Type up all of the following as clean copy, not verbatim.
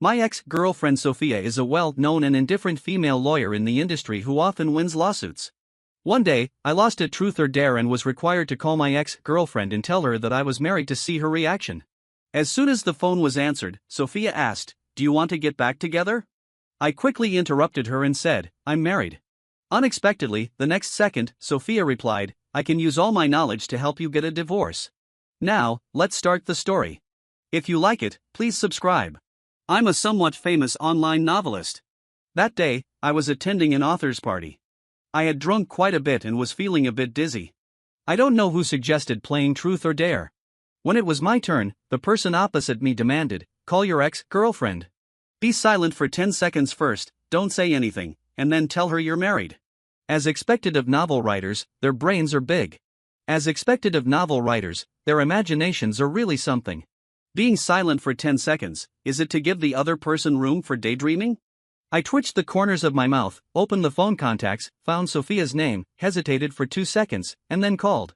My ex-girlfriend Sophia is a well-known and indifferent female lawyer in the industry who often wins lawsuits. One day, I lost at Truth or Dare and was required to call my ex-girlfriend and tell her that I was married to see her reaction. As soon as the phone was answered, Sophia asked, "Do you want to get back together?" I quickly interrupted her and said, "I'm married." Unexpectedly, the next second, Sophia replied, "I can use all my knowledge to help you get a divorce." Now, let's start the story. If you like it, please subscribe. I'm a somewhat famous online novelist. That day, I was attending an author's party. I had drunk quite a bit and was feeling a bit dizzy. I don't know who suggested playing Truth or Dare. When it was my turn, the person opposite me demanded, "Call your ex-girlfriend. Be silent for 10 seconds first, don't say anything, and then tell her you're married." As expected of novel writers, their brains are big. As expected of novel writers, their imaginations are really something. Being silent for 10 seconds, is it to give the other person room for daydreaming? I twitched the corners of my mouth, opened the phone contacts, found Sophia's name, hesitated for 2 seconds, and then called.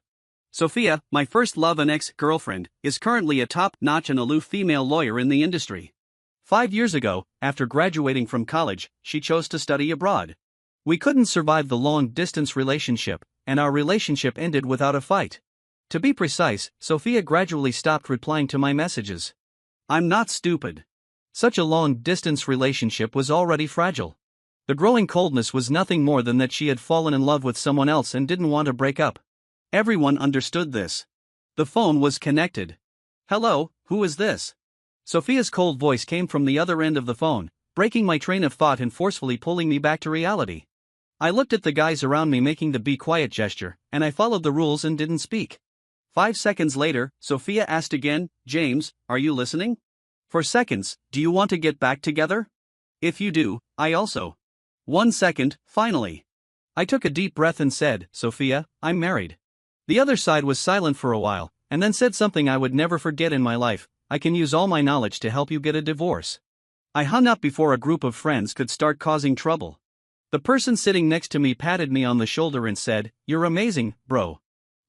Sophia, my first love and ex-girlfriend, is currently a top-notch and aloof female lawyer in the industry. 5 years ago, after graduating from college, she chose to study abroad. We couldn't survive the long-distance relationship, and our relationship ended without a fight. To be precise, Sophia gradually stopped replying to my messages. I'm not stupid. Such a long-distance relationship was already fragile. The growing coldness was nothing more than that she had fallen in love with someone else and didn't want to break up. Everyone understood this. The phone was connected. "Hello, who is this?" Sophia's cold voice came from the other end of the phone, breaking my train of thought and forcefully pulling me back to reality. I looked at the guys around me making the be quiet gesture, and I followed the rules and didn't speak. 5 seconds later, Sophia asked again, "James, are you listening?" For seconds, "Do you want to get back together?" "If you do, I also." 1 second, finally. I took a deep breath and said, "Sophia, I'm married." The other side was silent for a while, and then said something I would never forget in my life, "I can use all my knowledge to help you get a divorce." I hung up before a group of friends could start causing trouble. The person sitting next to me patted me on the shoulder and said, "You're amazing, bro.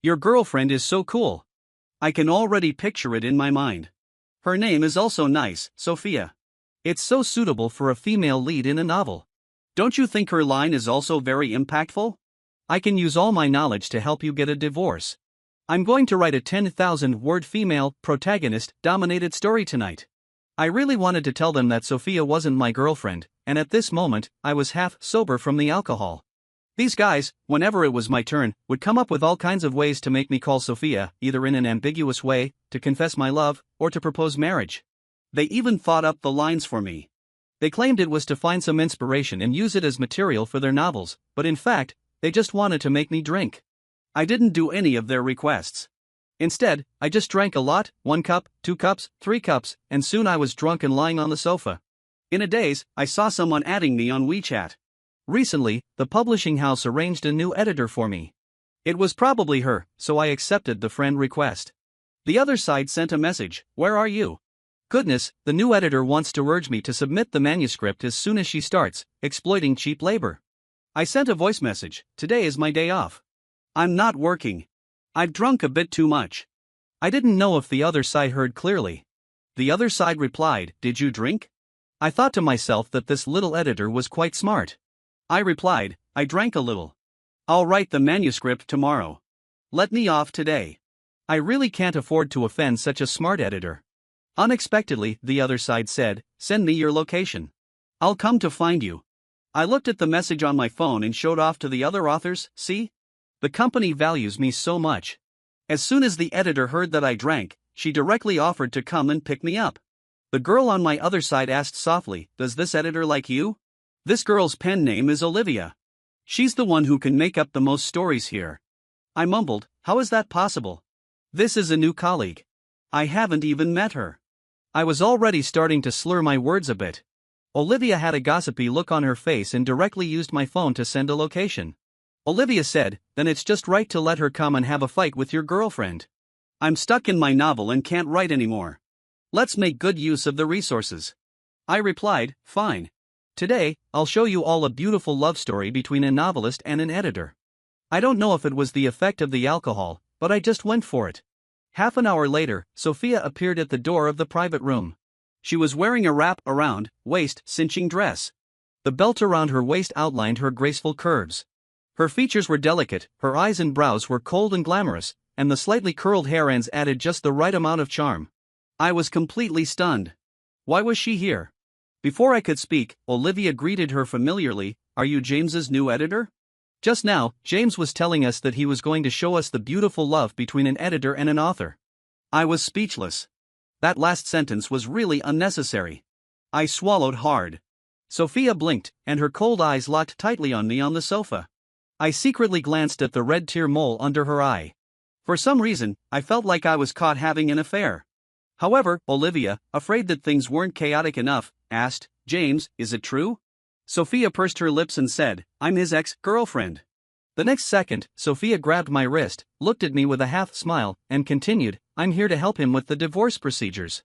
Your girlfriend is so cool. I can already picture it in my mind. Her name is also nice, Sophia. It's so suitable for a female lead in a novel. Don't you think her line is also very impactful? I can use all my knowledge to help you get a divorce. I'm going to write a 10,000-word female, protagonist-dominated story tonight." I really wanted to tell them that Sophia wasn't my girlfriend, and at this moment, I was half sober from the alcohol. These guys, whenever it was my turn, would come up with all kinds of ways to make me call Sophia, either in an ambiguous way, to confess my love, or to propose marriage. They even thought up the lines for me. They claimed it was to find some inspiration and use it as material for their novels, but in fact, they just wanted to make me drink. I didn't do any of their requests. Instead, I just drank a lot, 1 cup, 2 cups, 3 cups, and soon I was drunk and lying on the sofa. In a daze, I saw someone adding me on WeChat. Recently, the publishing house arranged a new editor for me. It was probably her, so I accepted the friend request. The other side sent a message, "Where are you?" Goodness, the new editor wants to urge me to submit the manuscript as soon as she starts, exploiting cheap labor. I sent a voice message, "Today is my day off. I'm not working. I've drunk a bit too much." I didn't know if the other side heard clearly. The other side replied, "Did you drink?" I thought to myself that this little editor was quite smart. I replied, "I drank a little. I'll write the manuscript tomorrow. Let me off today. I really can't afford to offend such a smart editor." Unexpectedly, the other side said, "Send me your location. I'll come to find you." I looked at the message on my phone and showed off to the other authors, "See? The company values me so much." As soon as the editor heard that I drank, she directly offered to come and pick me up. The girl on my other side asked softly, "Does this editor like you?" This girl's pen name is Olivia. She's the one who can make up the most stories here. I mumbled, "How is that possible? This is a new colleague. I haven't even met her." I was already starting to slur my words a bit. Olivia had a gossipy look on her face and directly used my phone to send a location. Olivia said, "Then it's just right to let her come and have a fight with your girlfriend. I'm stuck in my novel and can't write anymore. Let's make good use of the resources." I replied, "Fine. Today, I'll show you all a beautiful love story between a novelist and an editor." I don't know if it was the effect of the alcohol, but I just went for it. Half an hour later, Sophia appeared at the door of the private room. She was wearing a wrap-around, waist-cinching dress. The belt around her waist outlined her graceful curves. Her features were delicate, her eyes and brows were cold and glamorous, and the slightly curled hair ends added just the right amount of charm. I was completely stunned. Why was she here? Before I could speak, Olivia greeted her familiarly. "Are you James's new editor? Just now, James was telling us that he was going to show us the beautiful love between an editor and an author." I was speechless. That last sentence was really unnecessary. I swallowed hard. Sophia blinked, and her cold eyes locked tightly on me on the sofa. I secretly glanced at the red tear mole under her eye. For some reason, I felt like I was caught having an affair. However, Olivia, afraid that things weren't chaotic enough, asked, "James, is it true?" Sophia pursed her lips and said, "I'm his ex-girlfriend." The next second, Sophia grabbed my wrist, looked at me with a half-smile, and continued, "I'm here to help him with the divorce procedures."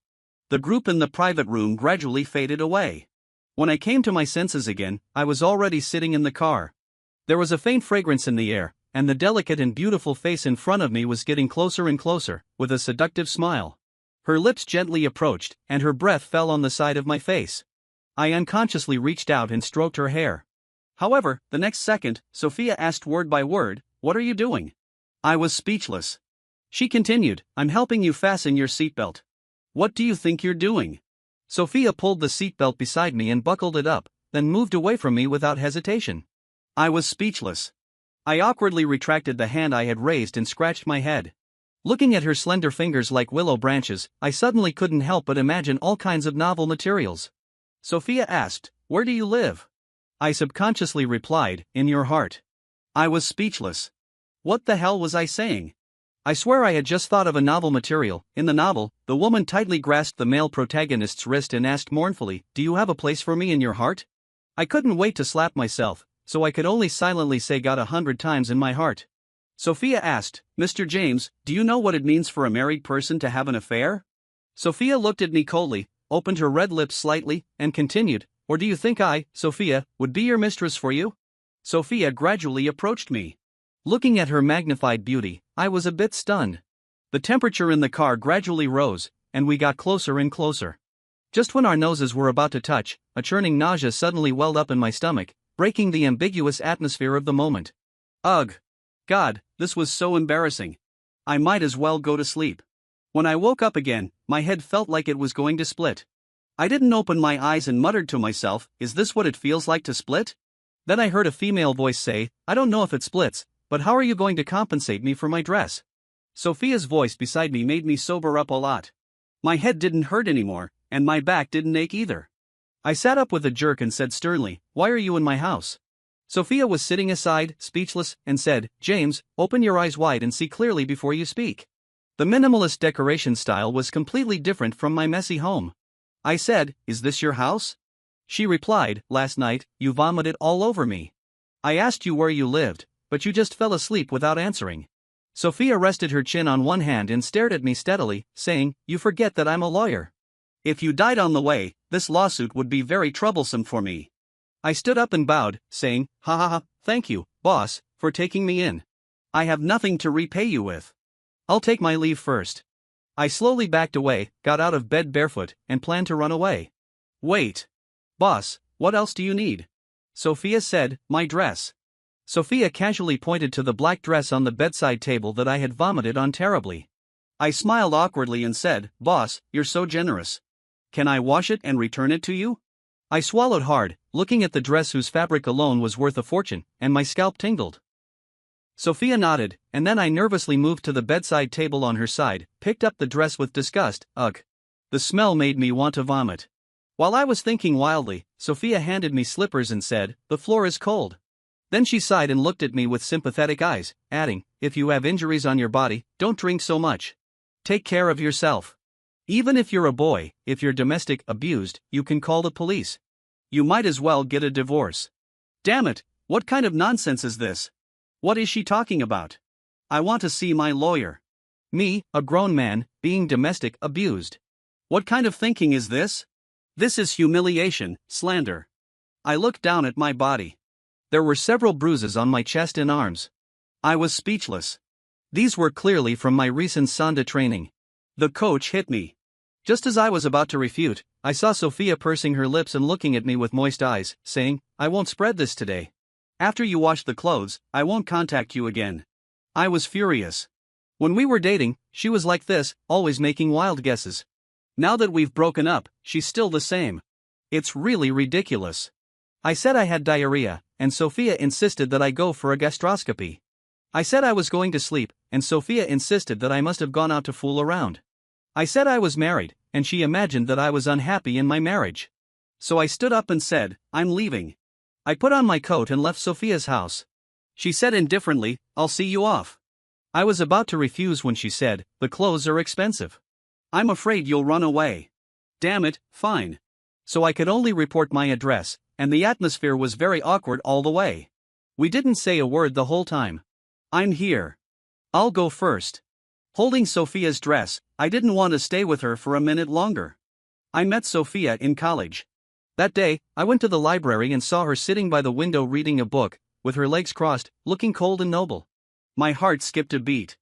The group in the private room gradually faded away. When I came to my senses again, I was already sitting in the car. There was a faint fragrance in the air, and the delicate and beautiful face in front of me was getting closer and closer, with a seductive smile. Her lips gently approached, and her breath fell on the side of my face. I unconsciously reached out and stroked her hair. However, the next second, Sophia asked word by word, "What are you doing?" I was speechless. She continued, "I'm helping you fasten your seatbelt." "What do you think you're doing?" Sophia pulled the seatbelt beside me and buckled it up, then moved away from me without hesitation. I was speechless. I awkwardly retracted the hand I had raised and scratched my head. Looking at her slender fingers like willow branches, I suddenly couldn't help but imagine all kinds of novel materials. Sophia asked, "Where do you live?" I subconsciously replied, "In your heart." I was speechless. What the hell was I saying? I swear I had just thought of a novel material. In the novel, the woman tightly grasped the male protagonist's wrist and asked mournfully, "Do you have a place for me in your heart?" I couldn't wait to slap myself, so I could only silently say "God 100 times in my heart." Sophia asked, "Mr. James, do you know what it means for a married person to have an affair?" Sophia looked at me coldly, opened her red lips slightly, and continued, "Or do you think I, Sophia, would be your mistress for you?" Sophia gradually approached me. Looking at her magnified beauty, I was a bit stunned. The temperature in the car gradually rose, and we got closer and closer. Just when our noses were about to touch, a churning nausea suddenly welled up in my stomach, breaking the ambiguous atmosphere of the moment. Ugh! God, this was so embarrassing. I might as well go to sleep. When I woke up again, my head felt like it was going to split. I didn't open my eyes and muttered to myself, "Is this what it feels like to split?" Then I heard a female voice say, "I don't know if it splits, but how are you going to compensate me for my dress?" Sophia's voice beside me made me sober up a lot. My head didn't hurt anymore, and my back didn't ache either. I sat up with a jerk and said sternly, "Why are you in my house?" Sophia was sitting aside, speechless, and said, "James, open your eyes wide and see clearly before you speak." The minimalist decoration style was completely different from my messy home. I said, "Is this your house?" She replied, "Last night, you vomited all over me. I asked you where you lived, but you just fell asleep without answering." Sophia rested her chin on one hand and stared at me steadily, saying, "You forget that I'm a lawyer. If you died on the way, this lawsuit would be very troublesome for me." I stood up and bowed, saying, "Ha ha ha, thank you, boss, for taking me in. I have nothing to repay you with. I'll take my leave first." I slowly backed away, got out of bed barefoot, and planned to run away. "Wait. Boss, what else do you need?" Sophia said, "My dress." Sophia casually pointed to the black dress on the bedside table that I had vomited on terribly. I smiled awkwardly and said, "Boss, you're so generous. Can I wash it and return it to you?" I swallowed hard, looking at the dress whose fabric alone was worth a fortune, and my scalp tingled. Sophia nodded, and then I nervously moved to the bedside table on her side, picked up the dress with disgust. Ugh! The smell made me want to vomit. While I was thinking wildly, Sophia handed me slippers and said, "The floor is cold." Then she sighed and looked at me with sympathetic eyes, adding, "If you have injuries on your body, don't drink so much. Take care of yourself. Even if you're a boy, if you're domestic abused, you can call the police. You might as well get a divorce." Damn it, what kind of nonsense is this? What is she talking about? I want to see my lawyer. Me, a grown man, being domestic abused. What kind of thinking is this? This is humiliation, slander. I looked down at my body. There were several bruises on my chest and arms. I was speechless. These were clearly from my recent Sanda training. The coach hit me. Just as I was about to refute, I saw Sophia pursing her lips and looking at me with moist eyes, saying, "I won't spread this today. After you wash the clothes, I won't contact you again." I was furious. When we were dating, she was like this, always making wild guesses. Now that we've broken up, she's still the same. It's really ridiculous. I said I had diarrhea, and Sophia insisted that I go for a gastroscopy. I said I was going to sleep, and Sophia insisted that I must have gone out to fool around. I said I was married, and she imagined that I was unhappy in my marriage. So I stood up and said, "I'm leaving." I put on my coat and left Sophia's house. She said indifferently, "I'll see you off." I was about to refuse when she said, "The clothes are expensive. I'm afraid you'll run away." Damn it, fine. So I could only report my address, and the atmosphere was very awkward all the way. We didn't say a word the whole time. "I'm here. I'll go first." Holding Sophia's dress, I didn't want to stay with her for a minute longer. I met Sophia in college. That day, I went to the library and saw her sitting by the window reading a book, with her legs crossed, looking cold and noble. My heart skipped a beat.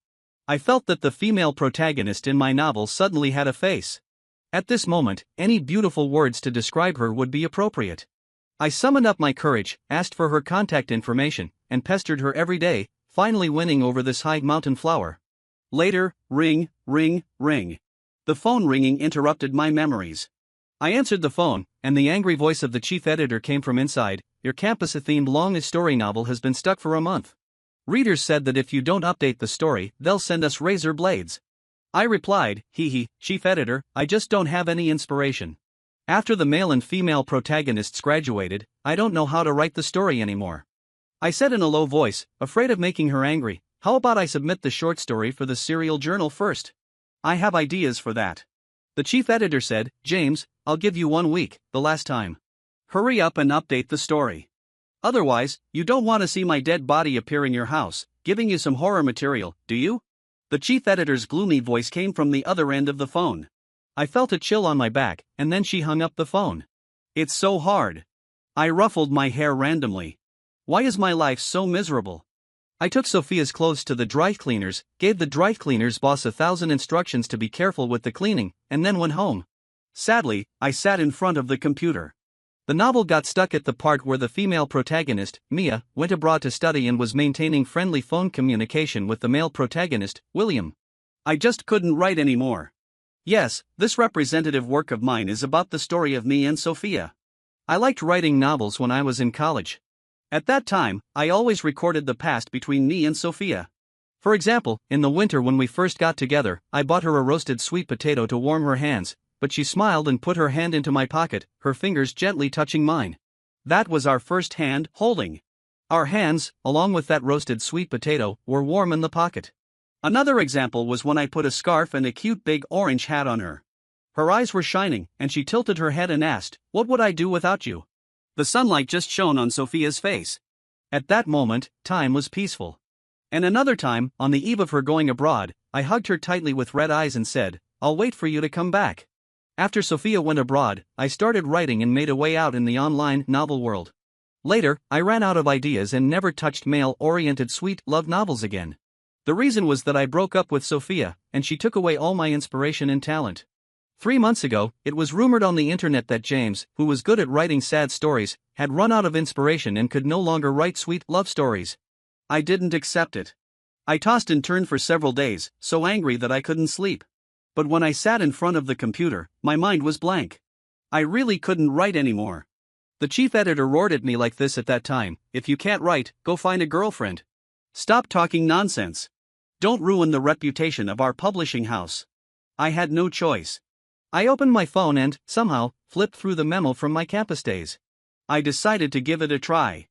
I felt that the female protagonist in my novel suddenly had a face. At this moment, any beautiful words to describe her would be appropriate. I summoned up my courage, asked for her contact information, and pestered her every day, finally winning over this high mountain flower. Later, ring, ring, ring. The phone ringing interrupted my memories. I answered the phone, and the angry voice of the chief editor came from inside. "Your campus-themed long story novel has been stuck for a month. Readers said that if you don't update the story, they'll send us razor blades." I replied, "Hee, chief editor, I just don't have any inspiration. After the male and female protagonists graduated, I don't know how to write the story anymore." I said in a low voice, afraid of making her angry, "How about I submit the short story for the serial journal first? I have ideas for that." The chief editor said, "James, I'll give you 1 week, the last time. Hurry up and update the story. Otherwise, you don't want to see my dead body appear in your house, giving you some horror material, do you?" The chief editor's gloomy voice came from the other end of the phone. I felt a chill on my back, and then she hung up the phone. It's so hard. I ruffled my hair randomly. Why is my life so miserable? I took Sophia's clothes to the dry cleaners, gave the dry cleaners boss 1,000 instructions to be careful with the cleaning, and then went home. Sadly, I sat in front of the computer. The novel got stuck at the part where the female protagonist, Mia, went abroad to study and was maintaining friendly phone communication with the male protagonist, William. I just couldn't write anymore. Yes, this representative work of mine is about the story of me and Sophia. I liked writing novels when I was in college. At that time, I always recorded the past between me and Sophia. For example, in the winter when we first got together, I bought her a roasted sweet potato to warm her hands, but she smiled and put her hand into my pocket, her fingers gently touching mine. That was our first hand holding. Our hands, along with that roasted sweet potato, were warm in the pocket. Another example was when I put a scarf and a cute big orange hat on her. Her eyes were shining, and she tilted her head and asked, "What would I do without you?" The sunlight just shone on Sophia's face. At that moment, time was peaceful. And another time, on the eve of her going abroad, I hugged her tightly with red eyes and said, "I'll wait for you to come back." After Sophia went abroad, I started writing and made a way out in the online novel world. Later, I ran out of ideas and never touched male-oriented sweet love novels again. The reason was that I broke up with Sophia, and she took away all my inspiration and talent. 3 months ago, it was rumored on the internet that James, who was good at writing sad stories, had run out of inspiration and could no longer write sweet love stories. I didn't accept it. I tossed and turned for several days, so angry that I couldn't sleep. But when I sat in front of the computer, my mind was blank. I really couldn't write anymore. The chief editor roared at me like this at that time, "If you can't write, go find a girlfriend. Stop talking nonsense. Don't ruin the reputation of our publishing house." I had no choice. I opened my phone and, somehow, flipped through the memo from my campus days. I decided to give it a try.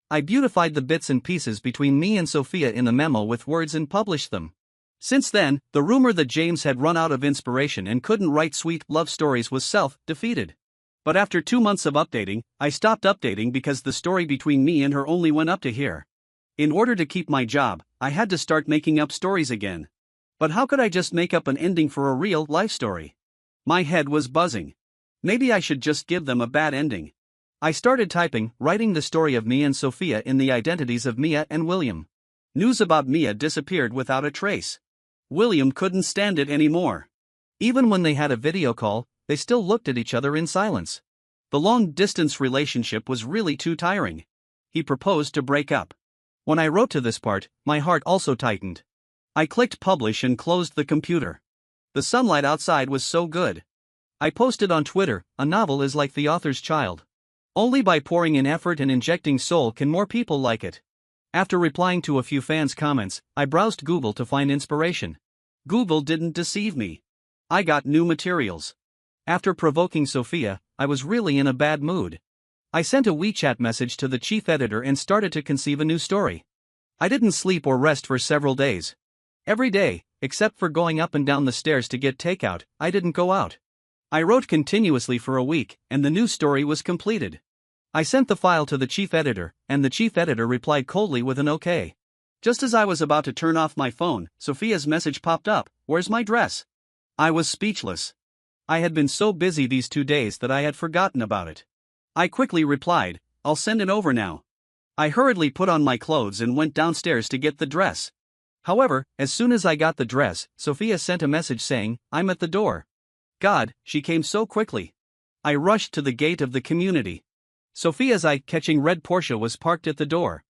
I beautified the bits and pieces between me and Sophia in the memo with words and published them. Since then, the rumor that James had run out of inspiration and couldn't write sweet love stories was self-defeated. But after 2 months of updating, I stopped updating because the story between me and her only went up to here. In order to keep my job, I had to start making up stories again. But how could I just make up an ending for a real life story? My head was buzzing. Maybe I should just give them a bad ending. I started typing, writing the story of me and Sophia in the identities of Mia and William. News about Mia disappeared without a trace. William couldn't stand it anymore. Even when they had a video call, they still looked at each other in silence. The long-distance relationship was really too tiring. He proposed to break up. When I wrote to this part, my heart also tightened. I clicked publish and closed the computer. The sunlight outside was so good. I posted on Twitter, a novel is like the author's child. Only by pouring in effort and injecting soul can more people like it. After replying to a few fans' comments, I browsed Google to find inspiration. Google didn't deceive me. I got new materials. After provoking Sophia, I was really in a bad mood. I sent a WeChat message to the chief editor and started to conceive a new story. I didn't sleep or rest for several days. Every day, except for going up and down the stairs to get takeout, I didn't go out. I wrote continuously for a week, and the new story was completed. I sent the file to the chief editor, and the chief editor replied coldly with an okay. Just as I was about to turn off my phone, Sophia's message popped up, "Where's my dress?" I was speechless. I had been so busy these 2 days that I had forgotten about it. I quickly replied, "I'll send it over now." I hurriedly put on my clothes and went downstairs to get the dress. However, as soon as I got the dress, Sophia sent a message saying, "I'm at the door." God, she came so quickly. I rushed to the gate of the community. Sophia's eye-catching red Porsche was parked at the door.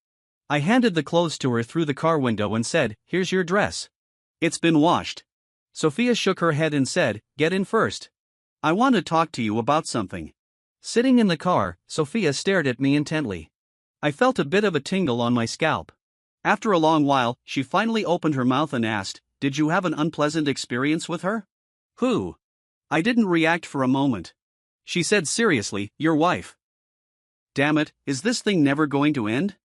I handed the clothes to her through the car window and said, "Here's your dress. It's been washed." Sophia shook her head and said, "Get in first. I want to talk to you about something." Sitting in the car, Sophia stared at me intently. I felt a bit of a tingle on my scalp. After a long while, she finally opened her mouth and asked, "Did you have an unpleasant experience with her?" "Who?" I didn't react for a moment. She said seriously, "Your wife." Damn it, is this thing never going to end?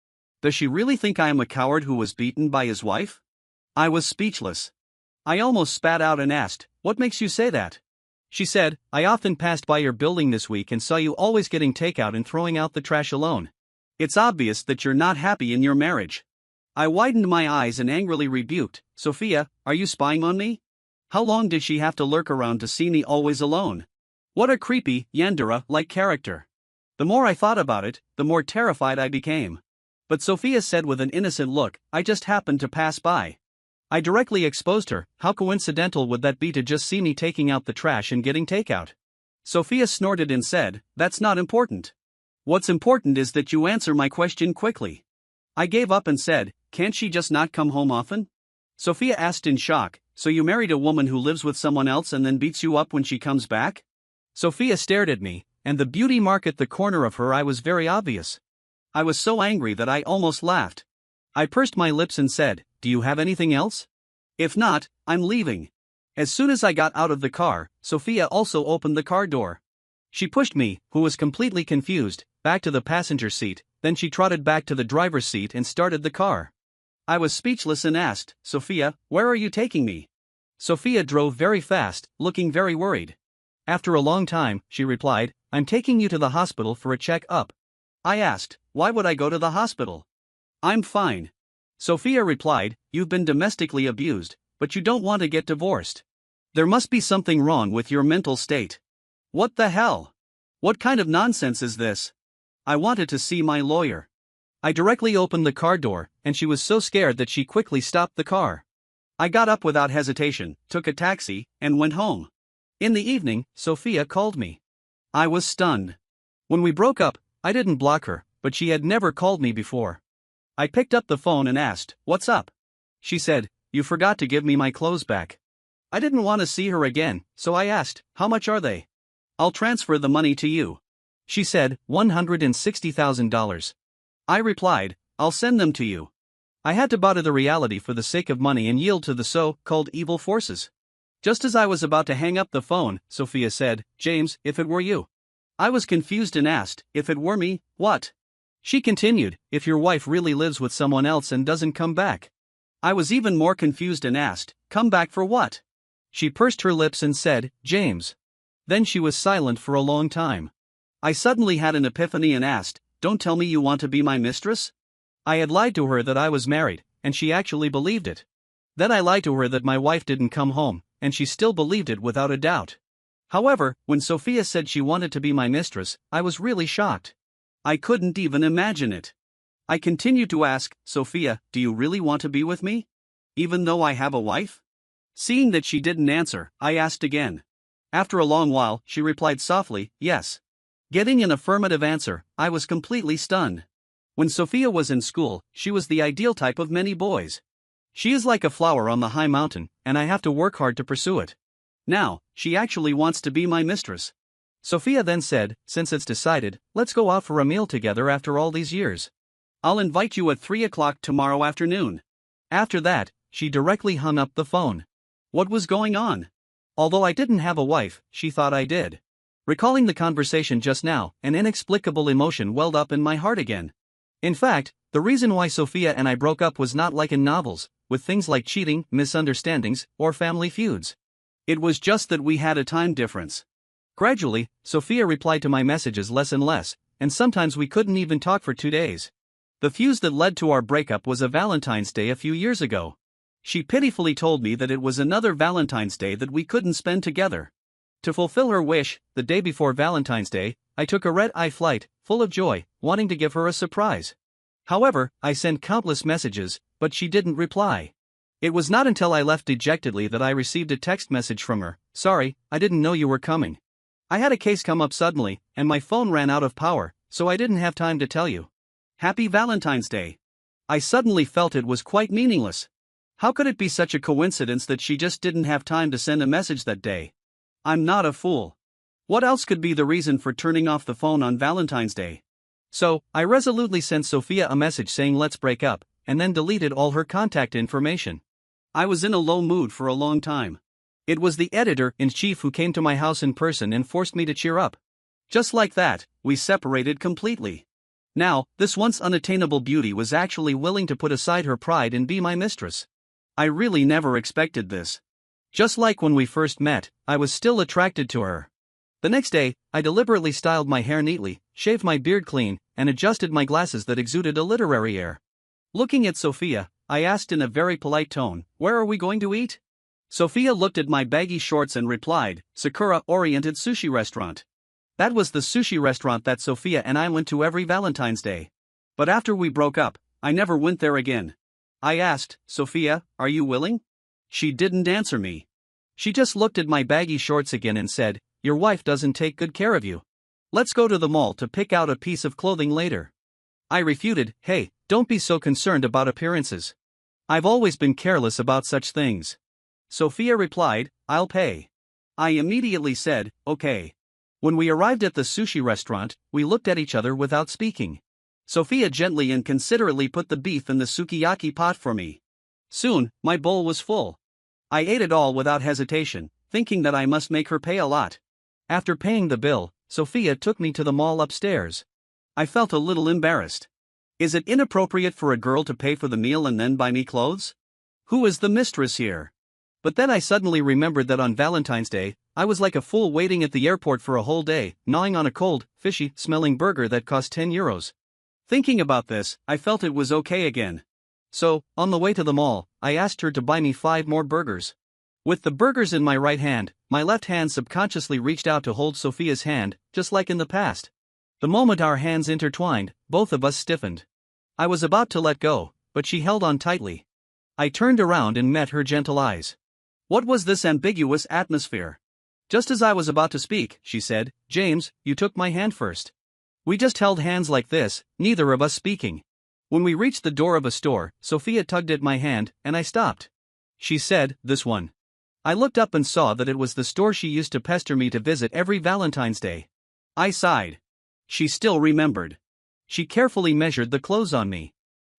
Does she really think I am a coward who was beaten by his wife? I was speechless. I almost spat out and asked, "What makes you say that?" She said, "I often passed by your building this week and saw you always getting takeout and throwing out the trash alone. It's obvious that you're not happy in your marriage." I widened my eyes and angrily rebuked, "Sophia, are you spying on me? How long did she have to lurk around to see me always alone? What a creepy, Yandere-like character." The more I thought about it, the more terrified I became. But Sophia said with an innocent look, "I just happened to pass by." I directly exposed her. How coincidental would that be to just see me taking out the trash and getting takeout? Sophia snorted and said, "That's not important. What's important is that you answer my question quickly." I gave up and said, "Can't she just not come home often?" Sophia asked in shock, "So you married a woman who lives with someone else and then beats you up when she comes back?" Sophia stared at me, and the beauty mark at the corner of her eye was very obvious. I was so angry that I almost laughed. I pursed my lips and said, "Do you have anything else? If not, I'm leaving." As soon as I got out of the car, Sophia also opened the car door. She pushed me, who was completely confused, back to the passenger seat, then she trotted back to the driver's seat and started the car. I was speechless and asked, "Sophia, where are you taking me?" Sophia drove very fast, looking very worried. After a long time, she replied, "I'm taking you to the hospital for a check-up." I asked, "Why would I go to the hospital? I'm fine." Sophia replied, "You've been domestically abused, but you don't want to get divorced. There must be something wrong with your mental state." What the hell? What kind of nonsense is this? I wanted to see my lawyer. I directly opened the car door, and she was so scared that she quickly stopped the car. I got up without hesitation, took a taxi, and went home. In the evening, Sophia called me. I was stunned. When we broke up, I didn't block her, but she had never called me before. I picked up the phone and asked, "What's up?" She said, "You forgot to give me my clothes back." I didn't want to see her again, so I asked, "How much are they?" "I'll transfer the money to you." She said, $160,000. I replied, "I'll send them to you." I had to bow to the reality for the sake of money and yield to the so-called evil forces. Just as I was about to hang up the phone, Sophia said, "James, if it were you." I was confused and asked, "If it were me, what?" She continued, "If your wife really lives with someone else and doesn't come back." I was even more confused and asked, "Come back for what?" She pursed her lips and said, "James." Then she was silent for a long time. I suddenly had an epiphany and asked, "Don't tell me you want to be my mistress?" I had lied to her that I was married, and she actually believed it. Then I lied to her that my wife didn't come home, and she still believed it without a doubt. However, when Sophia said she wanted to be my mistress, I was really shocked. I couldn't even imagine it. I continued to ask, "Sophia, do you really want to be with me? Even though I have a wife?" Seeing that she didn't answer, I asked again, After a long while, she replied softly, yes. Getting an affirmative answer, I was completely stunned. When Sophia was in school, she was the ideal type of many boys. She is like a flower on the high mountain, and I have to work hard to pursue it. Now, she actually wants to be my mistress. Sophia then said, since it's decided, let's go out for a meal together after all these years. I'll invite you at 3 o'clock tomorrow afternoon. After that, she directly hung up the phone. What was going on? Although I didn't have a wife, she thought I did. Recalling the conversation just now, an inexplicable emotion welled up in my heart again. In fact, the reason why Sophia and I broke up was not like in novels, with things like cheating, misunderstandings, or family feuds. It was just that we had a time difference. Gradually, Sophia replied to my messages less and less, and sometimes we couldn't even talk for 2 days. The fuse that led to our breakup was a Valentine's Day a few years ago. She pitifully told me that it was another Valentine's Day that we couldn't spend together. To fulfill her wish, the day before Valentine's Day, I took a red-eye flight, full of joy, wanting to give her a surprise. However, I sent countless messages, but she didn't reply. It was not until I left dejectedly that I received a text message from her. Sorry, I didn't know you were coming. I had a case come up suddenly, and my phone ran out of power, so I didn't have time to tell you. Happy Valentine's Day. I suddenly felt it was quite meaningless. How could it be such a coincidence that she just didn't have time to send a message that day? I'm not a fool. What else could be the reason for turning off the phone on Valentine's Day? So, I resolutely sent Sophia a message saying let's break up, and then deleted all her contact information. I was in a low mood for a long time. It was the editor-in-chief who came to my house in person and forced me to cheer up. Just like that, we separated completely. Now, this once unattainable beauty was actually willing to put aside her pride and be my mistress. I really never expected this. Just like when we first met, I was still attracted to her. The next day, I deliberately styled my hair neatly, shaved my beard clean, and adjusted my glasses that exuded a literary air. Looking at Sophia, I asked in a very polite tone, "Where are we going to eat?" Sophia looked at my baggy shorts and replied, "Sakura-oriented sushi restaurant." That was the sushi restaurant that Sophia and I went to every Valentine's Day. But after we broke up, I never went there again. I asked, "Sophia, are you willing?" She didn't answer me. She just looked at my baggy shorts again and said, "Your wife doesn't take good care of you. Let's go to the mall to pick out a piece of clothing later." I refuted, "Hey, don't be so concerned about appearances. I've always been careless about such things." Sophia replied, "I'll pay." I immediately said, "Okay." When we arrived at the sushi restaurant, we looked at each other without speaking. Sophia gently and considerately put the beef in the sukiyaki pot for me. Soon, my bowl was full. I ate it all without hesitation, thinking that I must make her pay a lot. After paying the bill, Sophia took me to the mall upstairs. I felt a little embarrassed. Is it inappropriate for a girl to pay for the meal and then buy me clothes? Who is the mistress here? But then I suddenly remembered that on Valentine's Day, I was like a fool waiting at the airport for a whole day, gnawing on a cold, fishy-smelling burger that cost €10. Thinking about this, I felt it was okay again. So, on the way to the mall, I asked her to buy me 5 more burgers. With the burgers in my right hand, my left hand subconsciously reached out to hold Sophia's hand, just like in the past. The moment our hands intertwined, both of us stiffened. I was about to let go, but she held on tightly. I turned around and met her gentle eyes. What was this ambiguous atmosphere? Just as I was about to speak, she said, "James, you took my hand first." We just held hands like this, neither of us speaking. When we reached the door of a store, Sophia tugged at my hand, and I stopped. She said, "This one." I looked up and saw that it was the store she used to pester me to visit every Valentine's Day. I sighed. She still remembered. She carefully measured the clothes on me.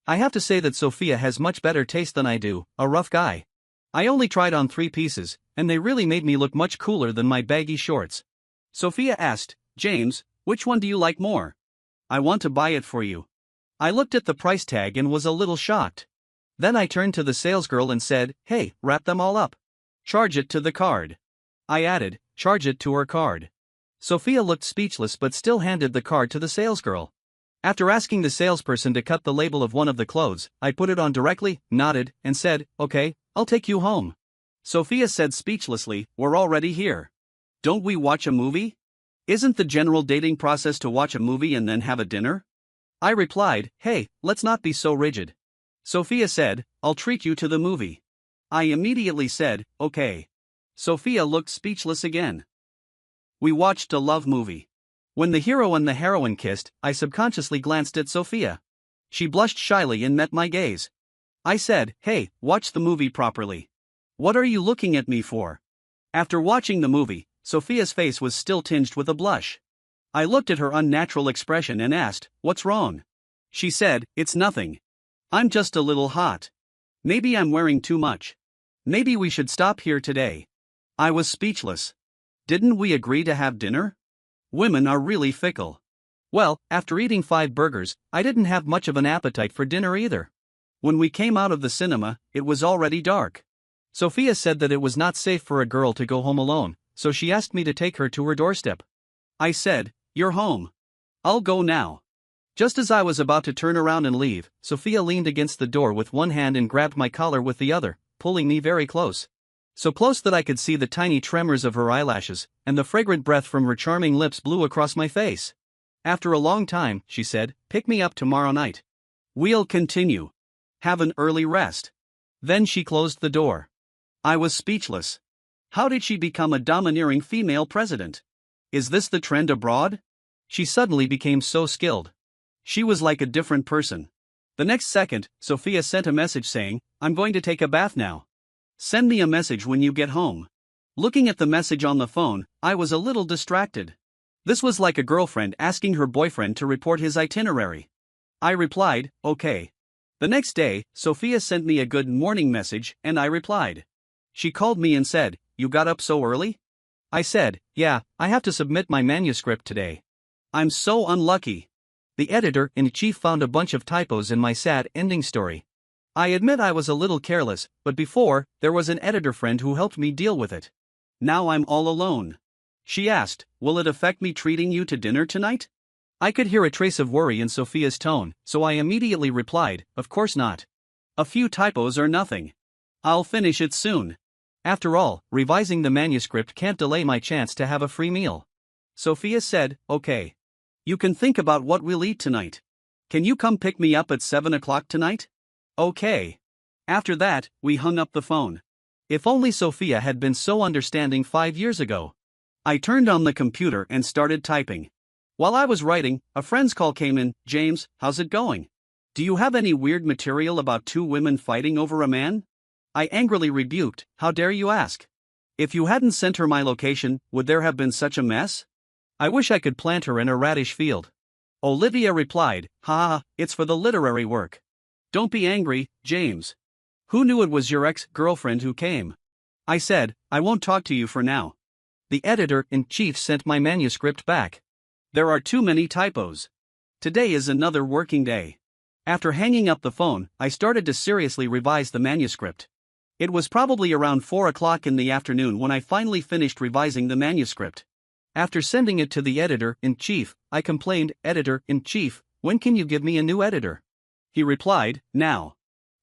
I have to say that Sophia has much better taste than I do, a rough guy. I only tried on 3 pieces, and they really made me look much cooler than my baggy shorts. Sophia asked, "James, which one do you like more? I want to buy it for you." I looked at the price tag and was a little shocked. Then I turned to the salesgirl and said, "Hey, wrap them all up. Charge it to the card." I added, "Charge it to her card." Sophia looked speechless but still handed the card to the salesgirl. After asking the salesperson to cut the label of one of the clothes, I put it on directly, nodded, and said, "Okay, I'll take you home." Sophia said speechlessly, "We're already here. Don't we watch a movie? Isn't the general dating process to watch a movie and then have a dinner?" I replied, "Hey, let's not be so rigid." Sophia said, "I'll treat you to the movie." I immediately said, "Okay." Sophia looked speechless again. We watched a love movie. When the hero and the heroine kissed, I subconsciously glanced at Sophia. She blushed shyly and met my gaze. I said, "Hey, watch the movie properly. What are you looking at me for?" After watching the movie, Sophia's face was still tinged with a blush. I looked at her unnatural expression and asked, "What's wrong?" She said, "It's nothing. I'm just a little hot. Maybe I'm wearing too much. Maybe we should stop here today." I was speechless. Didn't we agree to have dinner? Women are really fickle. Well, after eating 5 burgers, I didn't have much of an appetite for dinner either. When we came out of the cinema, it was already dark. Sophia said that it was not safe for a girl to go home alone, so she asked me to take her to her doorstep. I said, "You're home. I'll go now." Just as I was about to turn around and leave, Sophia leaned against the door with one hand and grabbed my collar with the other, pulling me very close. So close that I could see the tiny tremors of her eyelashes, and the fragrant breath from her charming lips blew across my face. After a long time, she said, "Pick me up tomorrow night. We'll continue. Have an early rest." Then she closed the door. I was speechless. How did she become a domineering female president? Is this the trend abroad? She suddenly became so skilled. She was like a different person. The next second, Sophia sent a message saying, "I'm going to take a bath now. Send me a message when you get home." Looking at the message on the phone, I was a little distracted. This was like a girlfriend asking her boyfriend to report his itinerary. I replied, "Okay." The next day, Sophia sent me a good morning message, and I replied. She called me and said, "You got up so early?" I said, "Yeah, I have to submit my manuscript today. I'm so unlucky. The editor-in-chief found a bunch of typos in my sad ending story. I admit I was a little careless, but before, there was an editor friend who helped me deal with it. Now I'm all alone." She asked, "Will it affect me treating you to dinner tonight?" I could hear a trace of worry in Sophia's tone, so I immediately replied, "Of course not. A few typos are nothing. I'll finish it soon. After all, revising the manuscript can't delay my chance to have a free meal." Sophia said, "Okay. You can think about what we'll eat tonight. Can you come pick me up at 7 o'clock tonight?" "Okay." After that, we hung up the phone. If only Sophia had been so understanding 5 years ago. I turned on the computer and started typing. While I was writing, a friend's call came in. "James, how's it going? Do you have any weird material about 2 women fighting over a man?" I angrily rebuked, "How dare you ask? If you hadn't sent her my location, would there have been such a mess? I wish I could plant her in a radish field." Olivia replied, "Ha, it's for the literary work. Don't be angry, James. Who knew it was your ex-girlfriend who came?" I said, "I won't talk to you for now." The editor-in-chief sent my manuscript back. "There are too many typos. Today is another working day." After hanging up the phone, I started to seriously revise the manuscript. It was probably around 4 o'clock in the afternoon when I finally finished revising the manuscript. After sending it to the editor-in-chief, I complained, "Editor-in-chief, when can you give me a new editor?" He replied, "Now."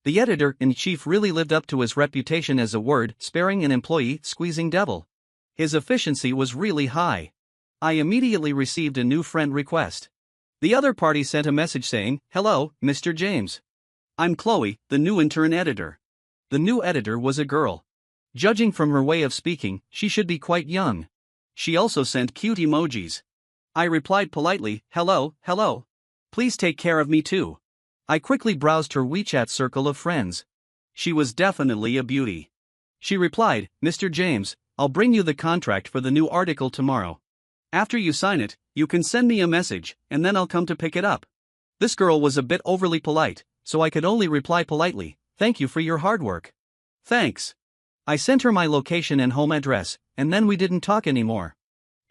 The editor-in-chief really lived up to his reputation as a word-sparing and employee-squeezing devil. His efficiency was really high. I immediately received a new friend request. The other party sent a message saying, "Hello, Mr. James. I'm Chloe, the new intern editor." The new editor was a girl. Judging from her way of speaking, she should be quite young. She also sent cute emojis. I replied politely, "Hello, hello. Please take care of me too." I quickly browsed her WeChat circle of friends. She was definitely a beauty. She replied, "Mr. James, I'll bring you the contract for the new article tomorrow. After you sign it, you can send me a message, and then I'll come to pick it up." This girl was a bit overly polite, so I could only reply politely, "Thank you for your hard work." "Thanks." I sent her my location and home address, and then we didn't talk anymore.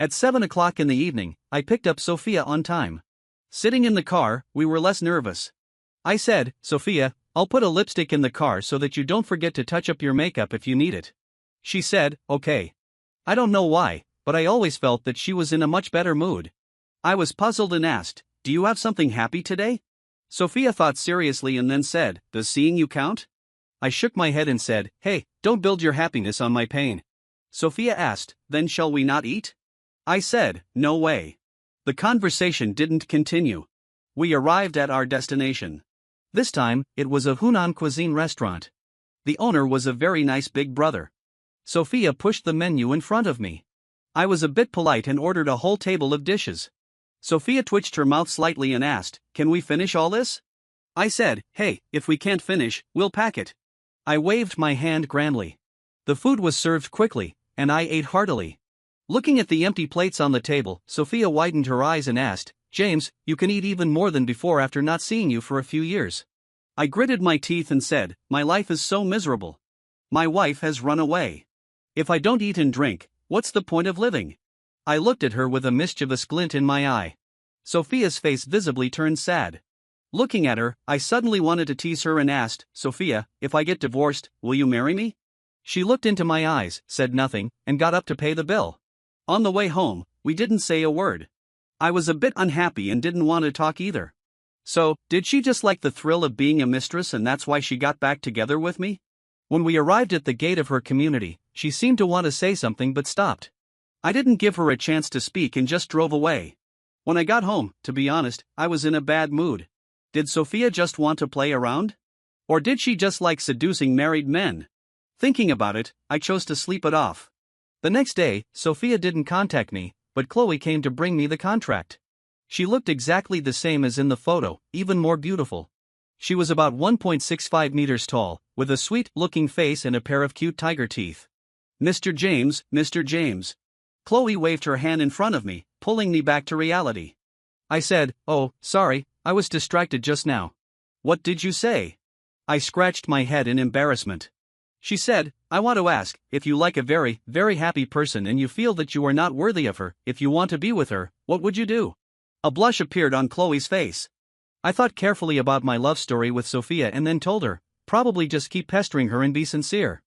At 7 o'clock in the evening, I picked up Sophia on time. Sitting in the car, we were less nervous. I said, "Sophia, I'll put a lipstick in the car so that you don't forget to touch up your makeup if you need it." She said, "Okay." I don't know why, but I always felt that she was in a much better mood. I was puzzled and asked, "Do you have something happy today?" Sophia thought seriously and then said, "Does seeing you count?" I shook my head and said, "Hey, don't build your happiness on my pain." Sophia asked, "Then shall we not eat?" I said, "No way." The conversation didn't continue. We arrived at our destination. This time, it was a Hunan cuisine restaurant. The owner was a very nice big brother. Sophia pushed the menu in front of me. I was a bit polite and ordered a whole table of dishes. Sophia twitched her mouth slightly and asked, "Can we finish all this?" I said, "Hey, if we can't finish, we'll pack it." I waved my hand grandly. The food was served quickly, and I ate heartily. Looking at the empty plates on the table, Sophia widened her eyes and asked, "James, you can eat even more than before after not seeing you for a few years." I gritted my teeth and said, "My life is so miserable. My wife has run away. If I don't eat and drink, what's the point of living?" I looked at her with a mischievous glint in my eye. Sophia's face visibly turned sad. Looking at her, I suddenly wanted to tease her and asked, "Sophia, if I get divorced, will you marry me?" She looked into my eyes, said nothing, and got up to pay the bill. On the way home, we didn't say a word. I was a bit unhappy and didn't want to talk either. So, did she just like the thrill of being a mistress and that's why she got back together with me? When we arrived at the gate of her community, she seemed to want to say something but stopped. I didn't give her a chance to speak and just drove away. When I got home, to be honest, I was in a bad mood. Did Sophia just want to play around? Or did she just like seducing married men? Thinking about it, I chose to sleep it off. The next day, Sophia didn't contact me, but Chloe came to bring me the contract. She looked exactly the same as in the photo, even more beautiful. She was about 1.65 meters tall, with a sweet-looking face and a pair of cute tiger teeth. "Mr. James, Mr. James." Chloe waved her hand in front of me, pulling me back to reality. I said, "Oh, sorry, I was distracted just now." "What did you say?" I scratched my head in embarrassment. She said, "I want to ask, if you like a very, very happy person and you feel that you are not worthy of her, if you want to be with her, what would you do?" A blush appeared on Chloe's face. I thought carefully about my love story with Sophia and then told her, probably just keep pestering her and be sincere.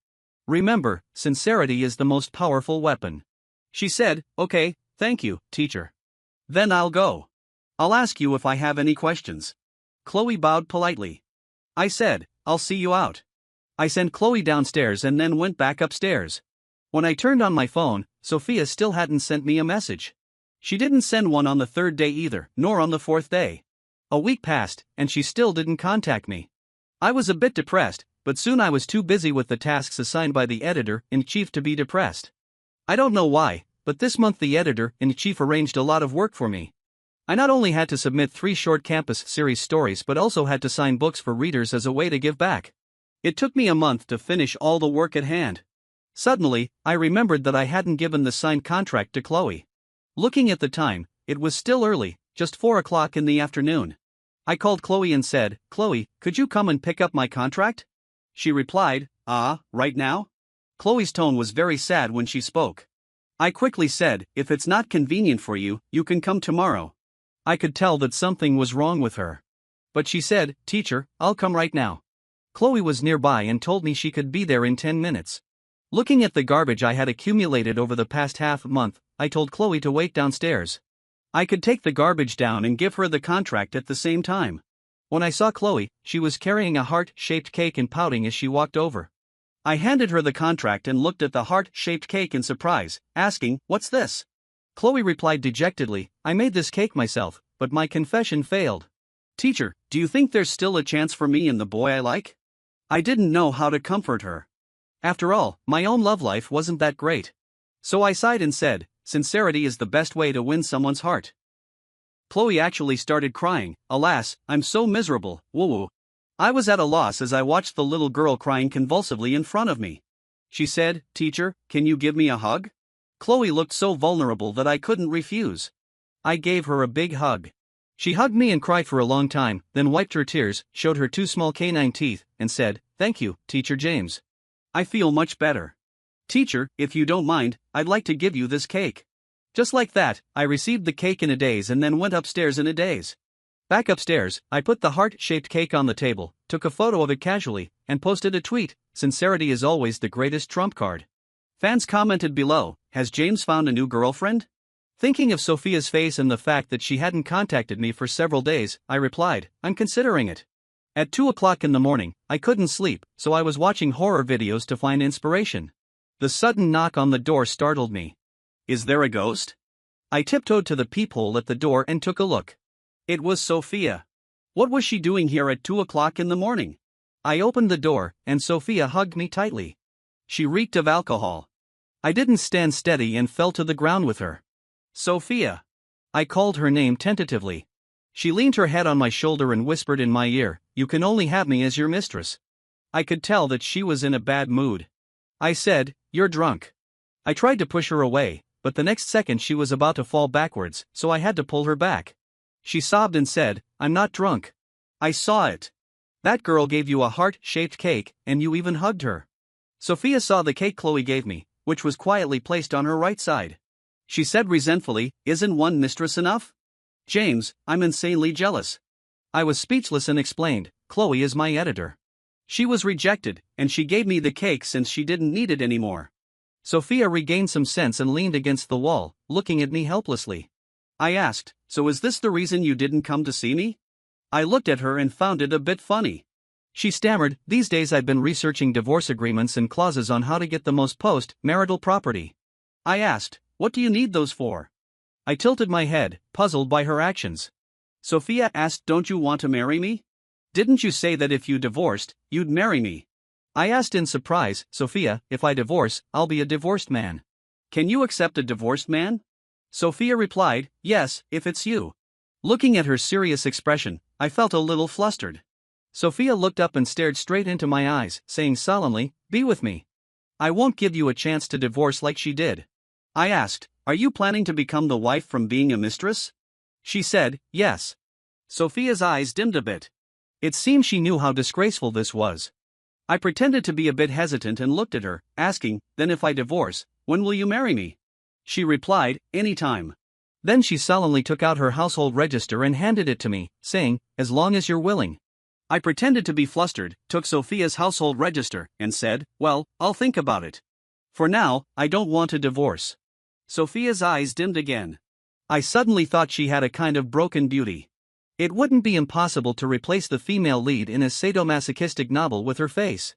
Remember, sincerity is the most powerful weapon. She said, "Okay, thank you, teacher. Then I'll go. I'll ask you if I have any questions." Chloe bowed politely. I said, "I'll see you out." I sent Chloe downstairs and then went back upstairs. When I turned on my phone, Sophia still hadn't sent me a message. She didn't send one on the third day either, nor on the fourth day. A week passed, and she still didn't contact me. I was a bit depressed, but soon I was too busy with the tasks assigned by the editor-in-chief to be depressed. I don't know why, but this month the editor-in-chief arranged a lot of work for me. I not only had to submit 3 short campus series stories but also had to sign books for readers as a way to give back. It took me a month to finish all the work at hand. Suddenly, I remembered that I hadn't given the signed contract to Chloe. Looking at the time, it was still early, just 4 o'clock in the afternoon. I called Chloe and said, "Chloe, could you come and pick up my contract?" She replied, "Right now?" Chloe's tone was very sad when she spoke. I quickly said, "If it's not convenient for you, you can come tomorrow." I could tell that something was wrong with her. But she said, "Teacher, I'll come right now." Chloe was nearby and told me she could be there in 10 minutes. Looking at the garbage I had accumulated over the past half month, I told Chloe to wait downstairs. I could take the garbage down and give her the contract at the same time. When I saw Chloe, she was carrying a heart-shaped cake and pouting as she walked over. I handed her the contract and looked at the heart-shaped cake in surprise, asking, "What's this?" Chloe replied dejectedly, "I made this cake myself, but my confession failed." "Teacher, do you think there's still a chance for me and the boy I like?" I didn't know how to comfort her. After all, my own love life wasn't that great. So I sighed and said, "Sincerity is the best way to win someone's heart." Chloe actually started crying. "Alas, I'm so miserable, woo-woo." I was at a loss as I watched the little girl crying convulsively in front of me. She said, "Teacher, can you give me a hug?" Chloe looked so vulnerable that I couldn't refuse. I gave her a big hug. She hugged me and cried for a long time, then wiped her tears, showed her 2 small canine teeth, and said, "Thank you, Teacher James. I feel much better. Teacher, if you don't mind, I'd like to give you this cake." Just like that, I received the cake in a daze and then went upstairs in a daze. Back upstairs, I put the heart-shaped cake on the table, took a photo of it casually, and posted a tweet, "Sincerity is always the greatest trump card." Fans commented below, "Has James found a new girlfriend?" Thinking of Sophia's face and the fact that she hadn't contacted me for several days, I replied, "I'm considering it." At 2 o'clock in the morning, I couldn't sleep, so I was watching horror videos to find inspiration. The sudden knock on the door startled me. Is there a ghost? I tiptoed to the peephole at the door and took a look. It was Sophia. What was she doing here at 2 o'clock in the morning? I opened the door, and Sophia hugged me tightly. She reeked of alcohol. I didn't stand steady and fell to the ground with her. Sophia. I called her name tentatively. She leaned her head on my shoulder and whispered in my ear, "You can only have me as your mistress." I could tell that she was in a bad mood. I said, "You're drunk." I tried to push her away, but the next second she was about to fall backwards, so I had to pull her back. She sobbed and said, "I'm not drunk. I saw it. That girl gave you a heart-shaped cake, and you even hugged her." Sophia saw the cake Chloe gave me, which was quietly placed on her right side. She said resentfully, "Isn't one mistress enough? James, I'm insanely jealous." I was speechless and explained, "Chloe is my editor. She was rejected, and she gave me the cake since she didn't need it anymore." Sophia regained some sense and leaned against the wall, looking at me helplessly. I asked, "So is this the reason you didn't come to see me?" I looked at her and found it a bit funny. She stammered, "These days I've been researching divorce agreements and clauses on how to get the most post-marital property." I asked, "What do you need those for?" I tilted my head, puzzled by her actions. Sophia asked, "Don't you want to marry me? Didn't you say that if you divorced, you'd marry me?" I asked in surprise, "Sophia, if I divorce, I'll be a divorced man. Can you accept a divorced man?" Sophia replied, "Yes, if it's you." Looking at her serious expression, I felt a little flustered. Sophia looked up and stared straight into my eyes, saying solemnly, "Be with me. I won't give you a chance to divorce like she did." I asked, "Are you planning to become the wife from being a mistress?" She said, "Yes." Sophia's eyes dimmed a bit. It seemed she knew how disgraceful this was. I pretended to be a bit hesitant and looked at her, asking, "Then if I divorce, when will you marry me?" She replied, "Anytime." Then she solemnly took out her household register and handed it to me, saying, "As long as you're willing." I pretended to be flustered, took Sophia's household register, and said, "Well, I'll think about it. For now, I don't want a divorce." Sophia's eyes dimmed again. I suddenly thought she had a kind of broken beauty. It wouldn't be impossible to replace the female lead in a sadomasochistic novel with her face.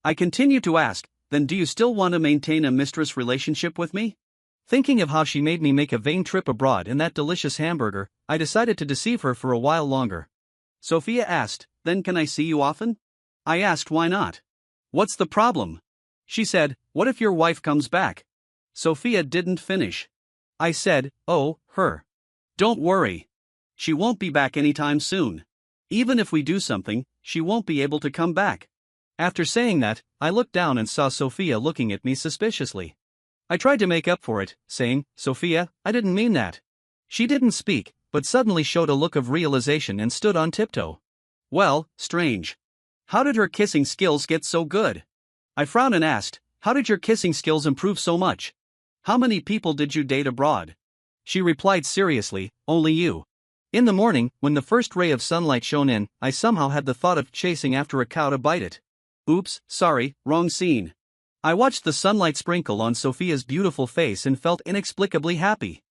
I continued to ask, "Then do you still want to maintain a mistress relationship with me?" Thinking of how she made me make a vain trip abroad in that delicious hamburger, I decided to deceive her for a while longer. Sophia asked, "Then can I see you often?" I asked why not. "What's the problem?" She said, "What if your wife comes back?" Sophia didn't finish. I said, "Oh, her. Don't worry. She won't be back anytime soon. Even if we do something, she won't be able to come back." After saying that, I looked down and saw Sophia looking at me suspiciously. I tried to make up for it, saying, "Sophia, I didn't mean that." She didn't speak, but suddenly showed a look of realization and stood on tiptoe. Well, strange. How did her kissing skills get so good? I frowned and asked, "How did your kissing skills improve so much? How many people did you date abroad?" She replied seriously, "Only you." In the morning, when the first ray of sunlight shone in, I somehow had the thought of chasing after a cow to bite it. Oops, sorry, wrong scene. I watched the sunlight sprinkle on Sophia's beautiful face and felt inexplicably happy.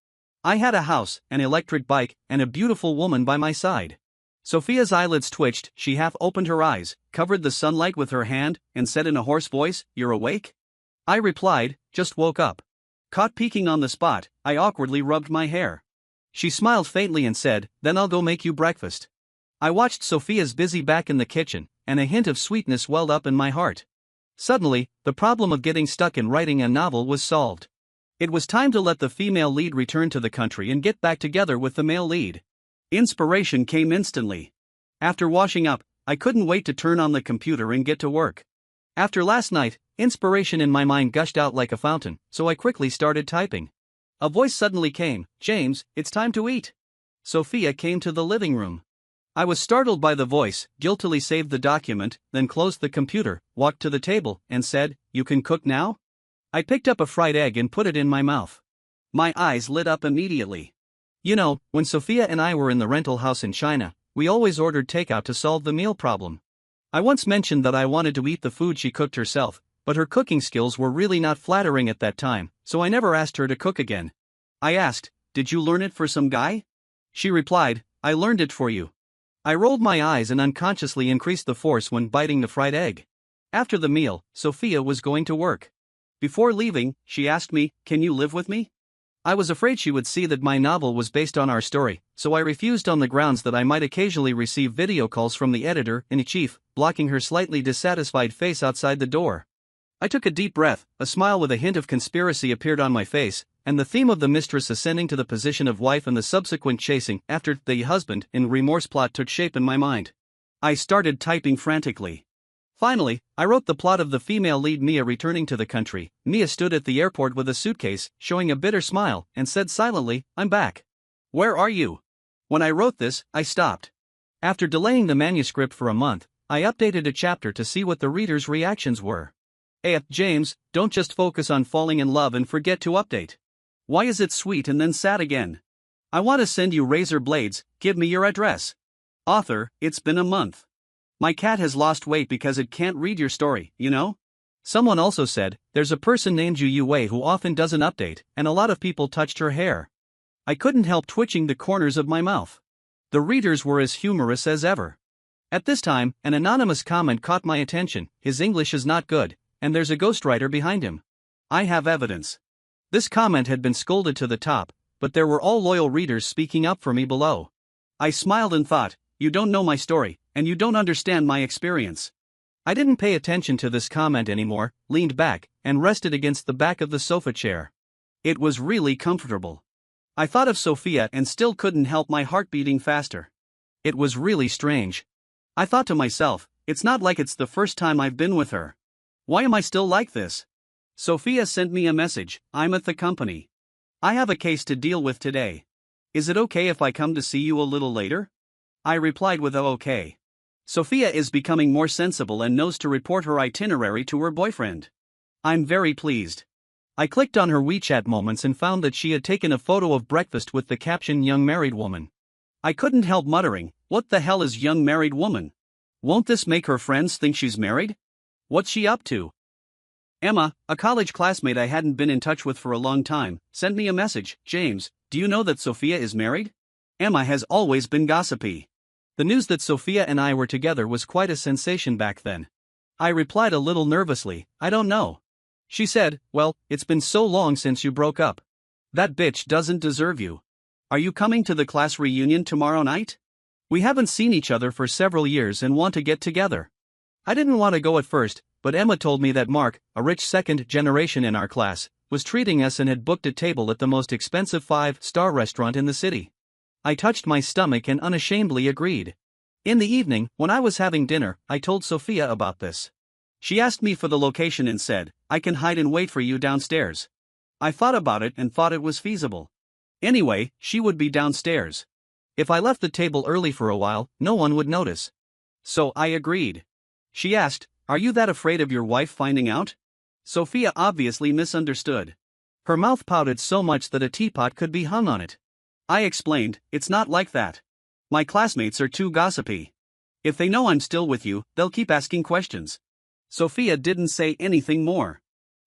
I had a house, an electric bike, and a beautiful woman by my side. Sophia's eyelids twitched, she half opened her eyes, covered the sunlight with her hand, and said in a hoarse voice, "You're awake?" I replied, "Just woke up." Caught peeking on the spot, I awkwardly rubbed my hair. She smiled faintly and said, "Then I'll go make you breakfast." I watched Sophia's busy back in the kitchen, and a hint of sweetness welled up in my heart. Suddenly, the problem of getting stuck in writing a novel was solved. It was time to let the female lead return to the country and get back together with the male lead. Inspiration came instantly. After washing up, I couldn't wait to turn on the computer and get to work. After last night, inspiration in my mind gushed out like a fountain, so I quickly started typing. A voice suddenly came, "James, it's time to eat." Sophia came to the living room. I was startled by the voice, guiltily saved the document, then closed the computer, walked to the table, and said, "You can cook now?" I picked up a fried egg and put it in my mouth. My eyes lit up immediately. You know, when Sophia and I were in the rental house in China, we always ordered takeout to solve the meal problem. I once mentioned that I wanted to eat the food she cooked herself, but her cooking skills were really not flattering at that time, so I never asked her to cook again. I asked, "Did you learn it for some guy?" She replied, "I learned it for you." I rolled my eyes and unconsciously increased the force when biting the fried egg. After the meal, Sophia was going to work. Before leaving, she asked me, "Can you live with me?" I was afraid she would see that my novel was based on our story, so I refused on the grounds that I might occasionally receive video calls from the editor-in-chief, blocking her slightly dissatisfied face outside the door. I took a deep breath, a smile with a hint of conspiracy appeared on my face, and the theme of the mistress ascending to the position of wife and the subsequent chasing after the husband in remorse plot took shape in my mind. I started typing frantically. Finally, I wrote the plot of the female lead Mia returning to the country. Mia stood at the airport with a suitcase, showing a bitter smile, and said silently, "I'm back." "Where are you?" When I wrote this, I stopped. After delaying the manuscript for a month, I updated a chapter to see what the readers' reactions were. James, don't just focus on falling in love and forget to update. Why is it sweet and then sad again? I want to send you razor blades, give me your address. Author, it's been a month. My cat has lost weight because it can't read your story, you know? Someone also said, there's a person named Yu Wei who often doesn't update, and a lot of people touched her hair. I couldn't help twitching the corners of my mouth. The readers were as humorous as ever. At this time, an anonymous comment caught my attention. His English is not good, and there's a ghostwriter behind him. I have evidence. This comment had been scolded to the top, but there were all loyal readers speaking up for me below. I smiled and thought, you don't know my story, and you don't understand my experience. I didn't pay attention to this comment anymore, leaned back, and rested against the back of the sofa chair. It was really comfortable. I thought of Sophia and still couldn't help my heart beating faster. It was really strange. I thought to myself, it's not like it's the first time I've been with her. Why am I still like this? Sophia sent me a message, I'm at the company. I have a case to deal with today. Is it okay if I come to see you a little later? I replied with a okay. Sophia is becoming more sensible and knows to report her itinerary to her boyfriend. I'm very pleased. I clicked on her WeChat moments and found that she had taken a photo of breakfast with the caption young married woman. I couldn't help muttering, what the hell is young married woman? Won't this make her friends think she's married? What's she up to? Emma, a college classmate I hadn't been in touch with for a long time, sent me a message. James, do you know that Sophia is married? Emma has always been gossipy. The news that Sophia and I were together was quite a sensation back then. I replied a little nervously, I don't know. She said, well, it's been so long since you broke up. That bitch doesn't deserve you. Are you coming to the class reunion tomorrow night? We haven't seen each other for several years and want to get together. I didn't want to go at first, but Emma told me that Mark, a rich second generation in our class, was treating us and had booked a table at the most expensive 5-star restaurant in the city. I touched my stomach and unashamedly agreed. In the evening, when I was having dinner, I told Sophia about this. She asked me for the location and said, I can hide and wait for you downstairs. I thought about it and thought it was feasible. Anyway, she would be downstairs. If I left the table early for a while, no one would notice. So I agreed. She asked, are you that afraid of your wife finding out? Sophia obviously misunderstood. Her mouth pouted so much that a teapot could be hung on it. I explained, it's not like that. My classmates are too gossipy. If they know I'm still with you, they'll keep asking questions. Sophia didn't say anything more.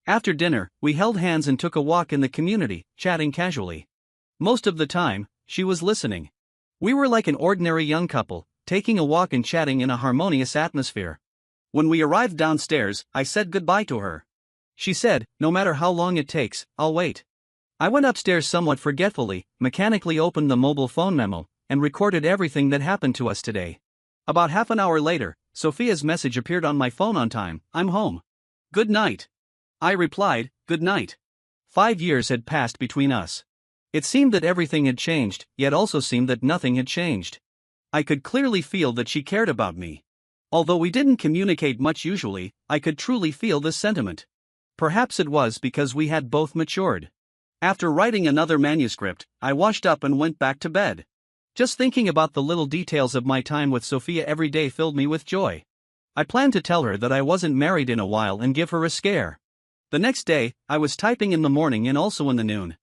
After dinner, we held hands and took a walk in the community, chatting casually. Most of the time, she was listening. We were like an ordinary young couple, taking a walk and chatting in a harmonious atmosphere. When we arrived downstairs, I said goodbye to her. She said, no matter how long it takes, I'll wait. I went upstairs somewhat forgetfully, mechanically opened the mobile phone memo, and recorded everything that happened to us today. About half an hour later, Sophia's message appeared on my phone on time, I'm home. Good night. I replied, good night. 5 years had passed between us. It seemed that everything had changed, yet also seemed that nothing had changed. I could clearly feel that she cared about me. Although we didn't communicate much usually, I could truly feel this sentiment. Perhaps it was because we had both matured. After writing another manuscript, I washed up and went back to bed. Just thinking about the little details of my time with Sophia every day filled me with joy. I planned to tell her that I wasn't married in a while and give her a scare. The next day, I was typing in the morning and also in the noon.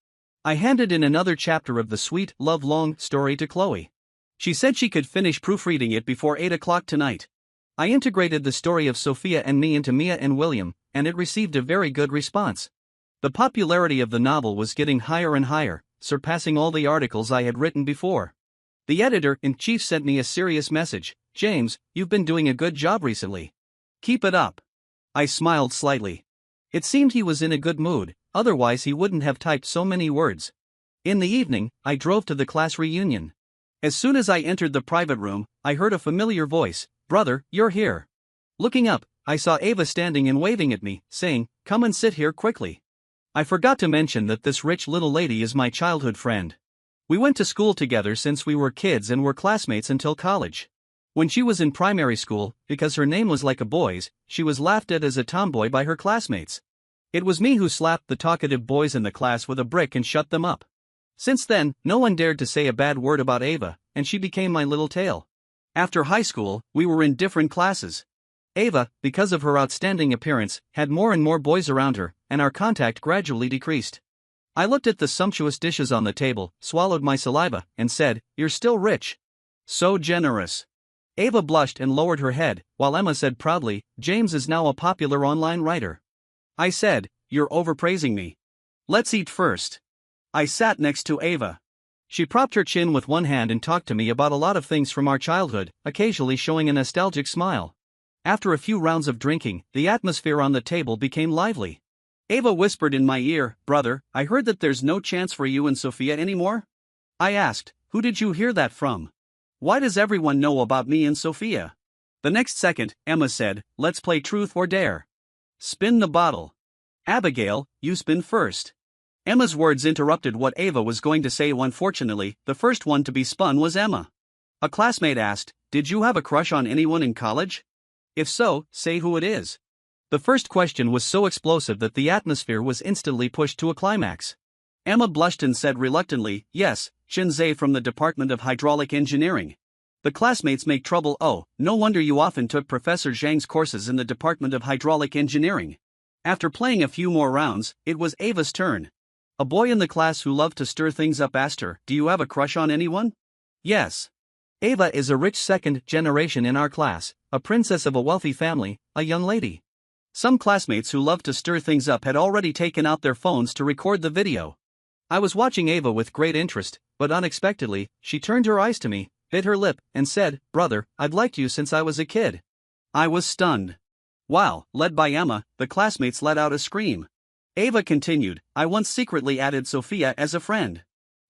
I handed in another chapter of the sweet, love-long story to Chloe. She said she could finish proofreading it before 8 o'clock tonight. I integrated the story of Sophia and me into Mia and William, and it received a very good response. The popularity of the novel was getting higher and higher, surpassing all the articles I had written before. The editor-in-chief sent me a serious message, James, you've been doing a good job recently. Keep it up. I smiled slightly. It seemed he was in a good mood, otherwise he wouldn't have typed so many words. In the evening, I drove to the class reunion. As soon as I entered the private room, I heard a familiar voice, brother, you're here. Looking up, I saw Ava standing and waving at me, saying, "Come and sit here quickly." I forgot to mention that this rich little lady is my childhood friend. We went to school together since we were kids and were classmates until college. When she was in primary school, because her name was like a boy's, she was laughed at as a tomboy by her classmates. It was me who slapped the talkative boys in the class with a brick and shut them up. Since then, no one dared to say a bad word about Ava, and she became my little tale. After high school, we were in different classes. Ava, because of her outstanding appearance, had more and more boys around her, and our contact gradually decreased. I looked at the sumptuous dishes on the table, swallowed my saliva, and said, "You're still rich. So generous." Ava blushed and lowered her head, while Emma said proudly, "James is now a popular online writer." I said, "You're overpraising me. Let's eat first." I sat next to Ava. She propped her chin with one hand and talked to me about a lot of things from our childhood, occasionally showing a nostalgic smile. After a few rounds of drinking, the atmosphere on the table became lively. Ava whispered in my ear, "Brother, I heard that there's no chance for you and Sophia anymore?" I asked, "Who did you hear that from? Why does everyone know about me and Sophia?" The next second, Emma said, "Let's play truth or dare. Spin the bottle. Abigail, you spin first." Emma's words interrupted what Ava was going to say. Unfortunately, the first one to be spun was Emma. A classmate asked, "Did you have a crush on anyone in college? If so, say who it is." The first question was so explosive that the atmosphere was instantly pushed to a climax. Emma blushed and said reluctantly, "Yes, Shinzei from the Department of Hydraulic Engineering." The classmates make trouble. "Oh, no wonder you often took Professor Zhang's courses in the Department of Hydraulic Engineering." After playing a few more rounds, it was Ava's turn. A boy in the class who loved to stir things up asked her, "Do you have a crush on anyone?" "Yes. Ava is a rich second generation in our class, a princess of a wealthy family, a young lady." Some classmates who loved to stir things up had already taken out their phones to record the video. I was watching Ava with great interest, but unexpectedly, she turned her eyes to me, bit her lip, and said, "Brother, I've liked you since I was a kid." I was stunned. Wow, led by Emma, the classmates let out a scream. Ava continued, "I once secretly added Sophia as a friend.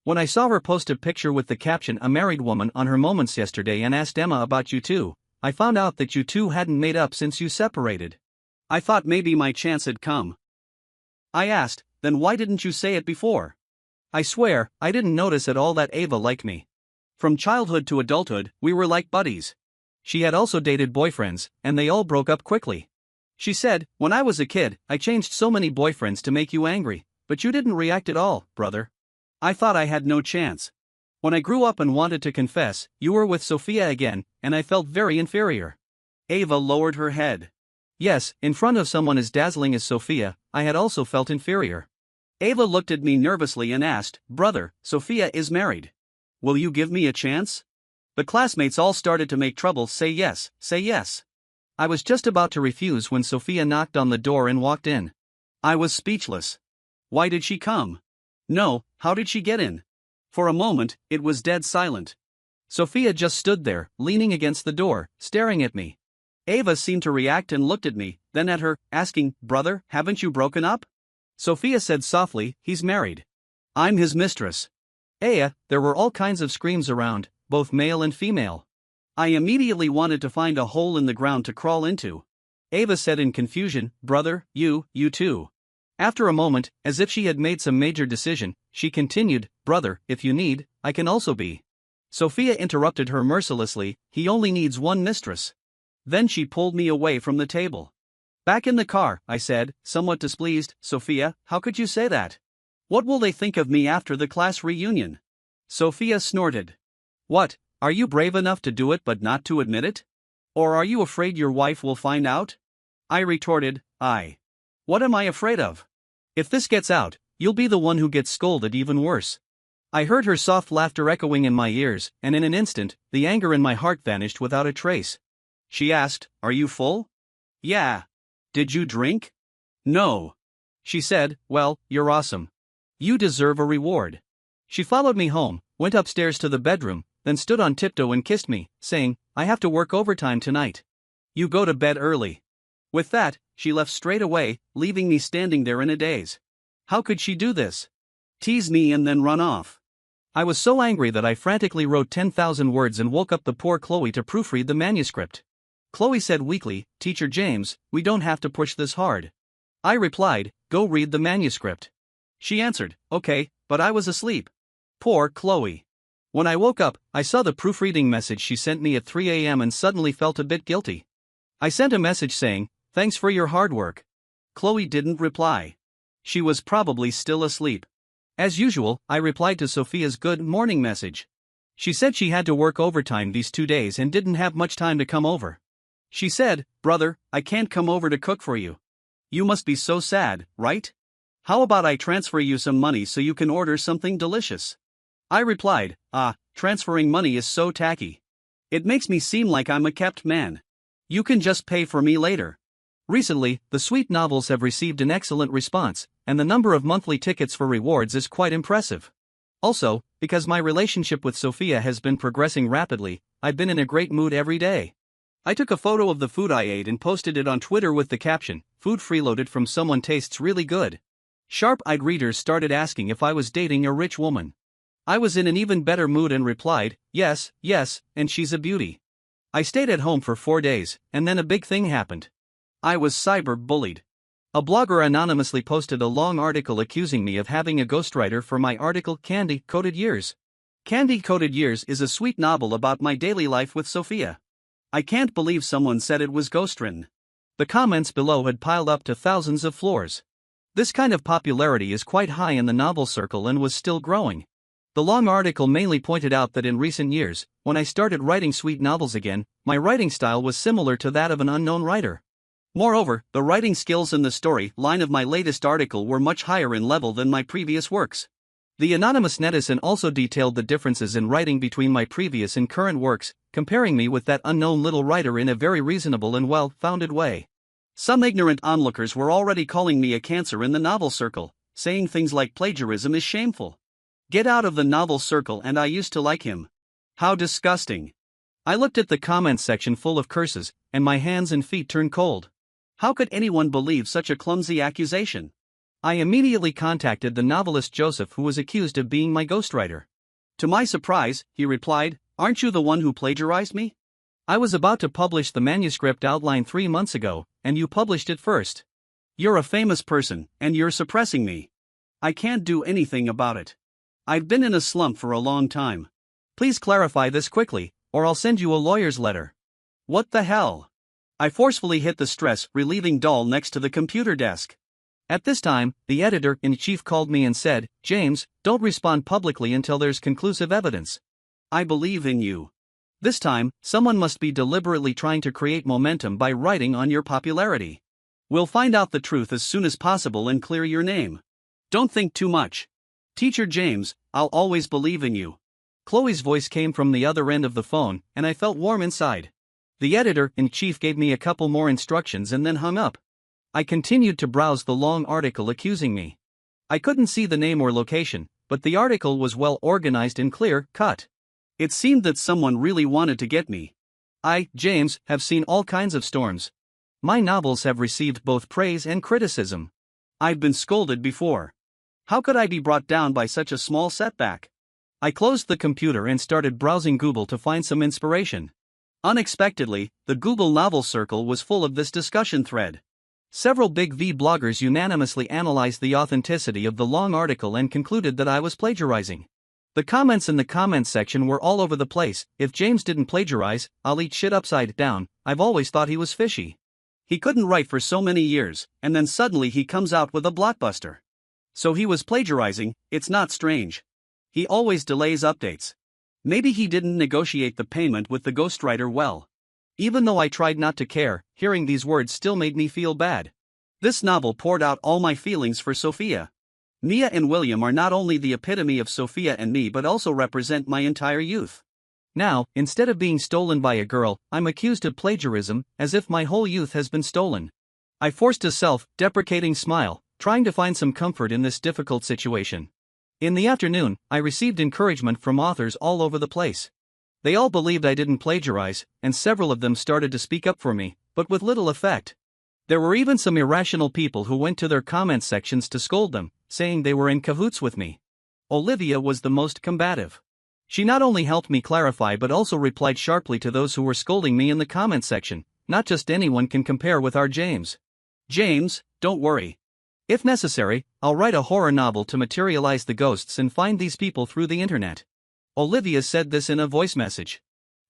When I saw her post a picture with the caption 'A married woman' on her moments yesterday and asked Emma about you two, I found out that you two hadn't made up since you separated. I thought maybe my chance had come." I asked, "Then why didn't you say it before?" I swear, I didn't notice at all that Ava liked me. From childhood to adulthood, we were like buddies. She had also dated boyfriends, and they all broke up quickly. She said, "When I was a kid, I changed so many boyfriends to make you angry, but you didn't react at all, brother. I thought I had no chance. When I grew up and wanted to confess, you were with Sophia again, and I felt very inferior." Ava lowered her head. Yes, in front of someone as dazzling as Sophia, I had also felt inferior. Ava looked at me nervously and asked, "Brother, Sophia is married. Will you give me a chance?" The classmates all started to make trouble. Say yes, say yes. I was just about to refuse when Sophia knocked on the door and walked in. I was speechless. Why did she come? No, how did she get in? For a moment, it was dead silent. Sophia just stood there, leaning against the door, staring at me. Ava seemed to react and looked at me, then at her, asking, "Brother, haven't you broken up?" Sophia said softly, "He's married. I'm his mistress." There were all kinds of screams around, both male and female. I immediately wanted to find a hole in the ground to crawl into. Ava said in confusion, "Brother, you too." After a moment, as if she had made some major decision, she continued, "Brother, if you need, I can also be." Sophia interrupted her mercilessly, "He only needs one mistress." Then she pulled me away from the table. "Back in the car," I said, somewhat displeased. "Sophia, how could you say that? What will they think of me after the class reunion?" Sophia snorted. "What, are you brave enough to do it but not to admit it? Or are you afraid your wife will find out?" I retorted, What am I afraid of? If this gets out, you'll be the one who gets scolded even worse." I heard her soft laughter echoing in my ears, and in an instant, the anger in my heart vanished without a trace. She asked, "Are you full?" "Yeah." "Did you drink?" "No." She said, "Well, you're awesome. You deserve a reward." She followed me home, went upstairs to the bedroom, then stood on tiptoe and kissed me, saying, "I have to work overtime tonight. You go to bed early." With that, she left straight away, leaving me standing there in a daze. How could she do this? Tease me and then run off. I was so angry that I frantically wrote 10,000 words and woke up the poor Chloe to proofread the manuscript. Chloe said weakly, Teacher James, we don't have to push this hard. I replied, go read the manuscript. She answered, okay, but I was asleep. Poor Chloe. When I woke up, I saw the proofreading message she sent me at 3 a.m. and suddenly felt a bit guilty. I sent a message saying, thanks for your hard work. Chloe didn't reply. She was probably still asleep. As usual, I replied to Sophia's good morning message. She said she had to work overtime these 2 days and didn't have much time to come over. She said, brother, I can't come over to cook for you. You must be so sad, right? How about I transfer you some money so you can order something delicious? I replied, transferring money is so tacky. It makes me seem like I'm a kept man. You can just pay for me later. Recently, the sweet novels have received an excellent response, and the number of monthly tickets for rewards is quite impressive. Also, because my relationship with Sophia has been progressing rapidly, I've been in a great mood every day. I took a photo of the food I ate and posted it on Twitter with the caption, food freeloaded from someone tastes really good. Sharp-eyed readers started asking if I was dating a rich woman. I was in an even better mood and replied, yes, and she's a beauty. I stayed at home for 4 days, and then a big thing happened. I was cyber-bullied. A blogger anonymously posted a long article accusing me of having a ghostwriter for my article Candy-Coated Years. Candy-Coated Years is a sweet novel about my daily life with Sophia. I can't believe someone said it was ghostwritten. The comments below had piled up to thousands of floors. This kind of popularity is quite high in the novel circle and was still growing. The long article mainly pointed out that in recent years, when I started writing sweet novels again, my writing style was similar to that of an unknown writer. Moreover, the writing skills in the story line of my latest article were much higher in level than my previous works. The anonymous netizen also detailed the differences in writing between my previous and current works, comparing me with that unknown little writer in a very reasonable and well-founded way. Some ignorant onlookers were already calling me a cancer in the novel circle, saying things like plagiarism is shameful. Get out of the novel circle and I used to like him. How disgusting. I looked at the comments section full of curses, and my hands and feet turned cold. How could anyone believe such a clumsy accusation? I immediately contacted the novelist Joseph, who was accused of being my ghostwriter. To my surprise, he replied, aren't you the one who plagiarized me? I was about to publish the manuscript outline 3 months ago, and you published it first. You're a famous person, and you're suppressing me. I can't do anything about it. I've been in a slump for a long time. Please clarify this quickly, or I'll send you a lawyer's letter. What the hell? I forcefully hit the stress-relieving doll next to the computer desk. At this time, the editor-in-chief called me and said, James, don't respond publicly until there's conclusive evidence. I believe in you. This time, someone must be deliberately trying to create momentum by writing on your popularity. We'll find out the truth as soon as possible and clear your name. Don't think too much. Teacher James, I'll always believe in you. Chloe's voice came from the other end of the phone, and I felt warm inside. The editor-in-chief gave me a couple more instructions and then hung up. I continued to browse the long article accusing me. I couldn't see the name or location, but the article was well organized and clear-cut. It seemed that someone really wanted to get me. I, James, have seen all kinds of storms. My novels have received both praise and criticism. I've been scolded before. How could I be brought down by such a small setback? I closed the computer and started browsing Google to find some inspiration. Unexpectedly, the Google novel circle was full of this discussion thread. Several big V bloggers unanimously analyzed the authenticity of the long article and concluded that I was plagiarizing. The comments in the comments section were all over the place. If James didn't plagiarize, I'll eat shit upside down. I've always thought he was fishy. He couldn't write for so many years, and then suddenly he comes out with a blockbuster. So he was plagiarizing. It's not strange. He always delays updates. Maybe he didn't negotiate the payment with the ghostwriter well. Even though I tried not to care, hearing these words still made me feel bad. This novel poured out all my feelings for Sophia. Mia and William are not only the epitome of Sophia and me but also represent my entire youth. Now, instead of being stolen by a girl, I'm accused of plagiarism, as if my whole youth has been stolen. I forced a self-deprecating smile, trying to find some comfort in this difficult situation. In the afternoon, I received encouragement from authors all over the place. They all believed I didn't plagiarize, and several of them started to speak up for me, but with little effect. There were even some irrational people who went to their comment sections to scold them, saying they were in cahoots with me. Olivia was the most combative. She not only helped me clarify but also replied sharply to those who were scolding me in the comment section, not just anyone can compare with our James. James, don't worry. If necessary, I'll write a horror novel to materialize the ghosts and find these people through the internet. Olivia said this in a voice message.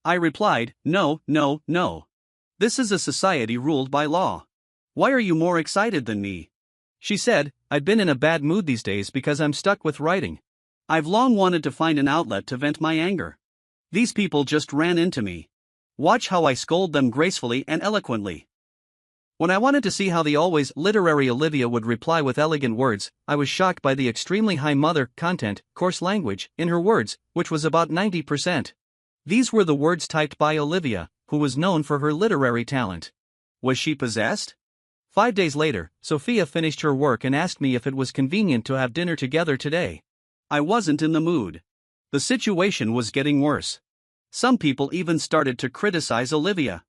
I replied, no, no, no. This is a society ruled by law. Why are you more excited than me? She said, I've been in a bad mood these days because I'm stuck with writing. I've long wanted to find an outlet to vent my anger. These people just ran into me. Watch how I scold them gracefully and eloquently. When I wanted to see how the always literary Olivia would reply with elegant words, I was shocked by the extremely high mother content, coarse language, in her words, which was about 90%. These were the words typed by Olivia, who was known for her literary talent. Was she possessed? 5 days later, Sophia finished her work and asked me if it was convenient to have dinner together today. I wasn't in the mood. The situation was getting worse. Some people even started to criticize Olivia.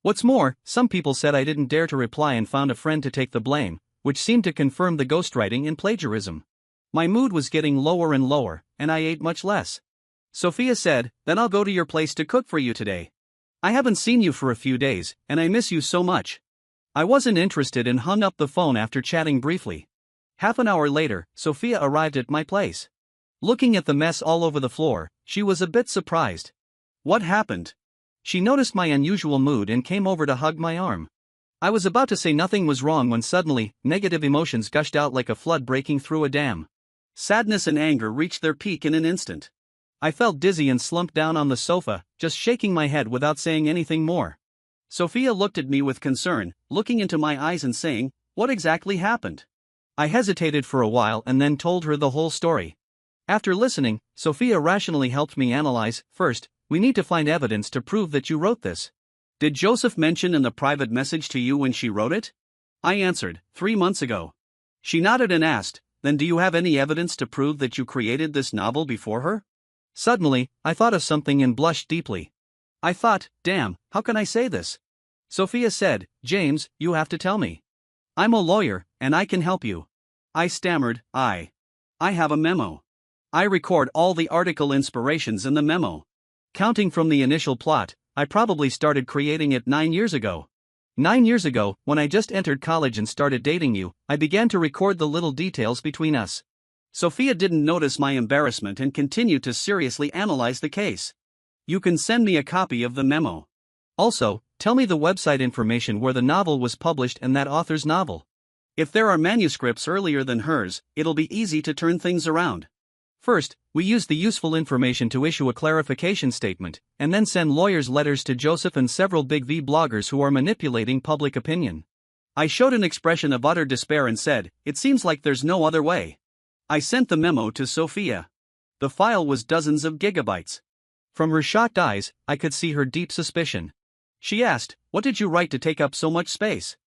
What's more, some people said I didn't dare to reply and found a friend to take the blame, which seemed to confirm the ghostwriting and plagiarism. My mood was getting lower and lower, and I ate much less. Sophia said, then I'll go to your place to cook for you today. I haven't seen you for a few days, and I miss you so much. I wasn't interested and hung up the phone after chatting briefly. Half an hour later, Sophia arrived at my place. Looking at the mess all over the floor, she was a bit surprised. What happened? She noticed my unusual mood and came over to hug my arm. I was about to say nothing was wrong when suddenly, negative emotions gushed out like a flood breaking through a dam. Sadness and anger reached their peak in an instant. I felt dizzy and slumped down on the sofa, just shaking my head without saying anything more. Sophia looked at me with concern, looking into my eyes and saying, what exactly happened? I hesitated for a while and then told her the whole story. After listening, Sophia rationally helped me analyze. First, we need to find evidence to prove that you wrote this. Did Joseph mention in the private message to you when she wrote it? I answered, 3 months ago. She nodded and asked, then do you have any evidence to prove that you created this novel before her? Suddenly, I thought of something and blushed deeply. I thought, damn, how can I say this? Sophia said, James, you have to tell me. I'm a lawyer, and I can help you. I stammered, I have a memo. I record all the article inspirations in the memo. Counting from the initial plot, I probably started creating it 9 years ago. 9 years ago, when I just entered college and started dating you, I began to record the little details between us. Sophia didn't notice my embarrassment and continued to seriously analyze the case. You can send me a copy of the memo. Also, tell me the website information where the novel was published and that author's novel. If there are manuscripts earlier than hers, it'll be easy to turn things around. First, we used the useful information to issue a clarification statement, and then send lawyers' letters to Joseph and several big V bloggers who are manipulating public opinion. I showed an expression of utter despair and said, it seems like there's no other way. I sent the memo to Sophia. The file was dozens of gigabytes. From her shocked eyes, I could see her deep suspicion. She asked, what did you write to take up so much space?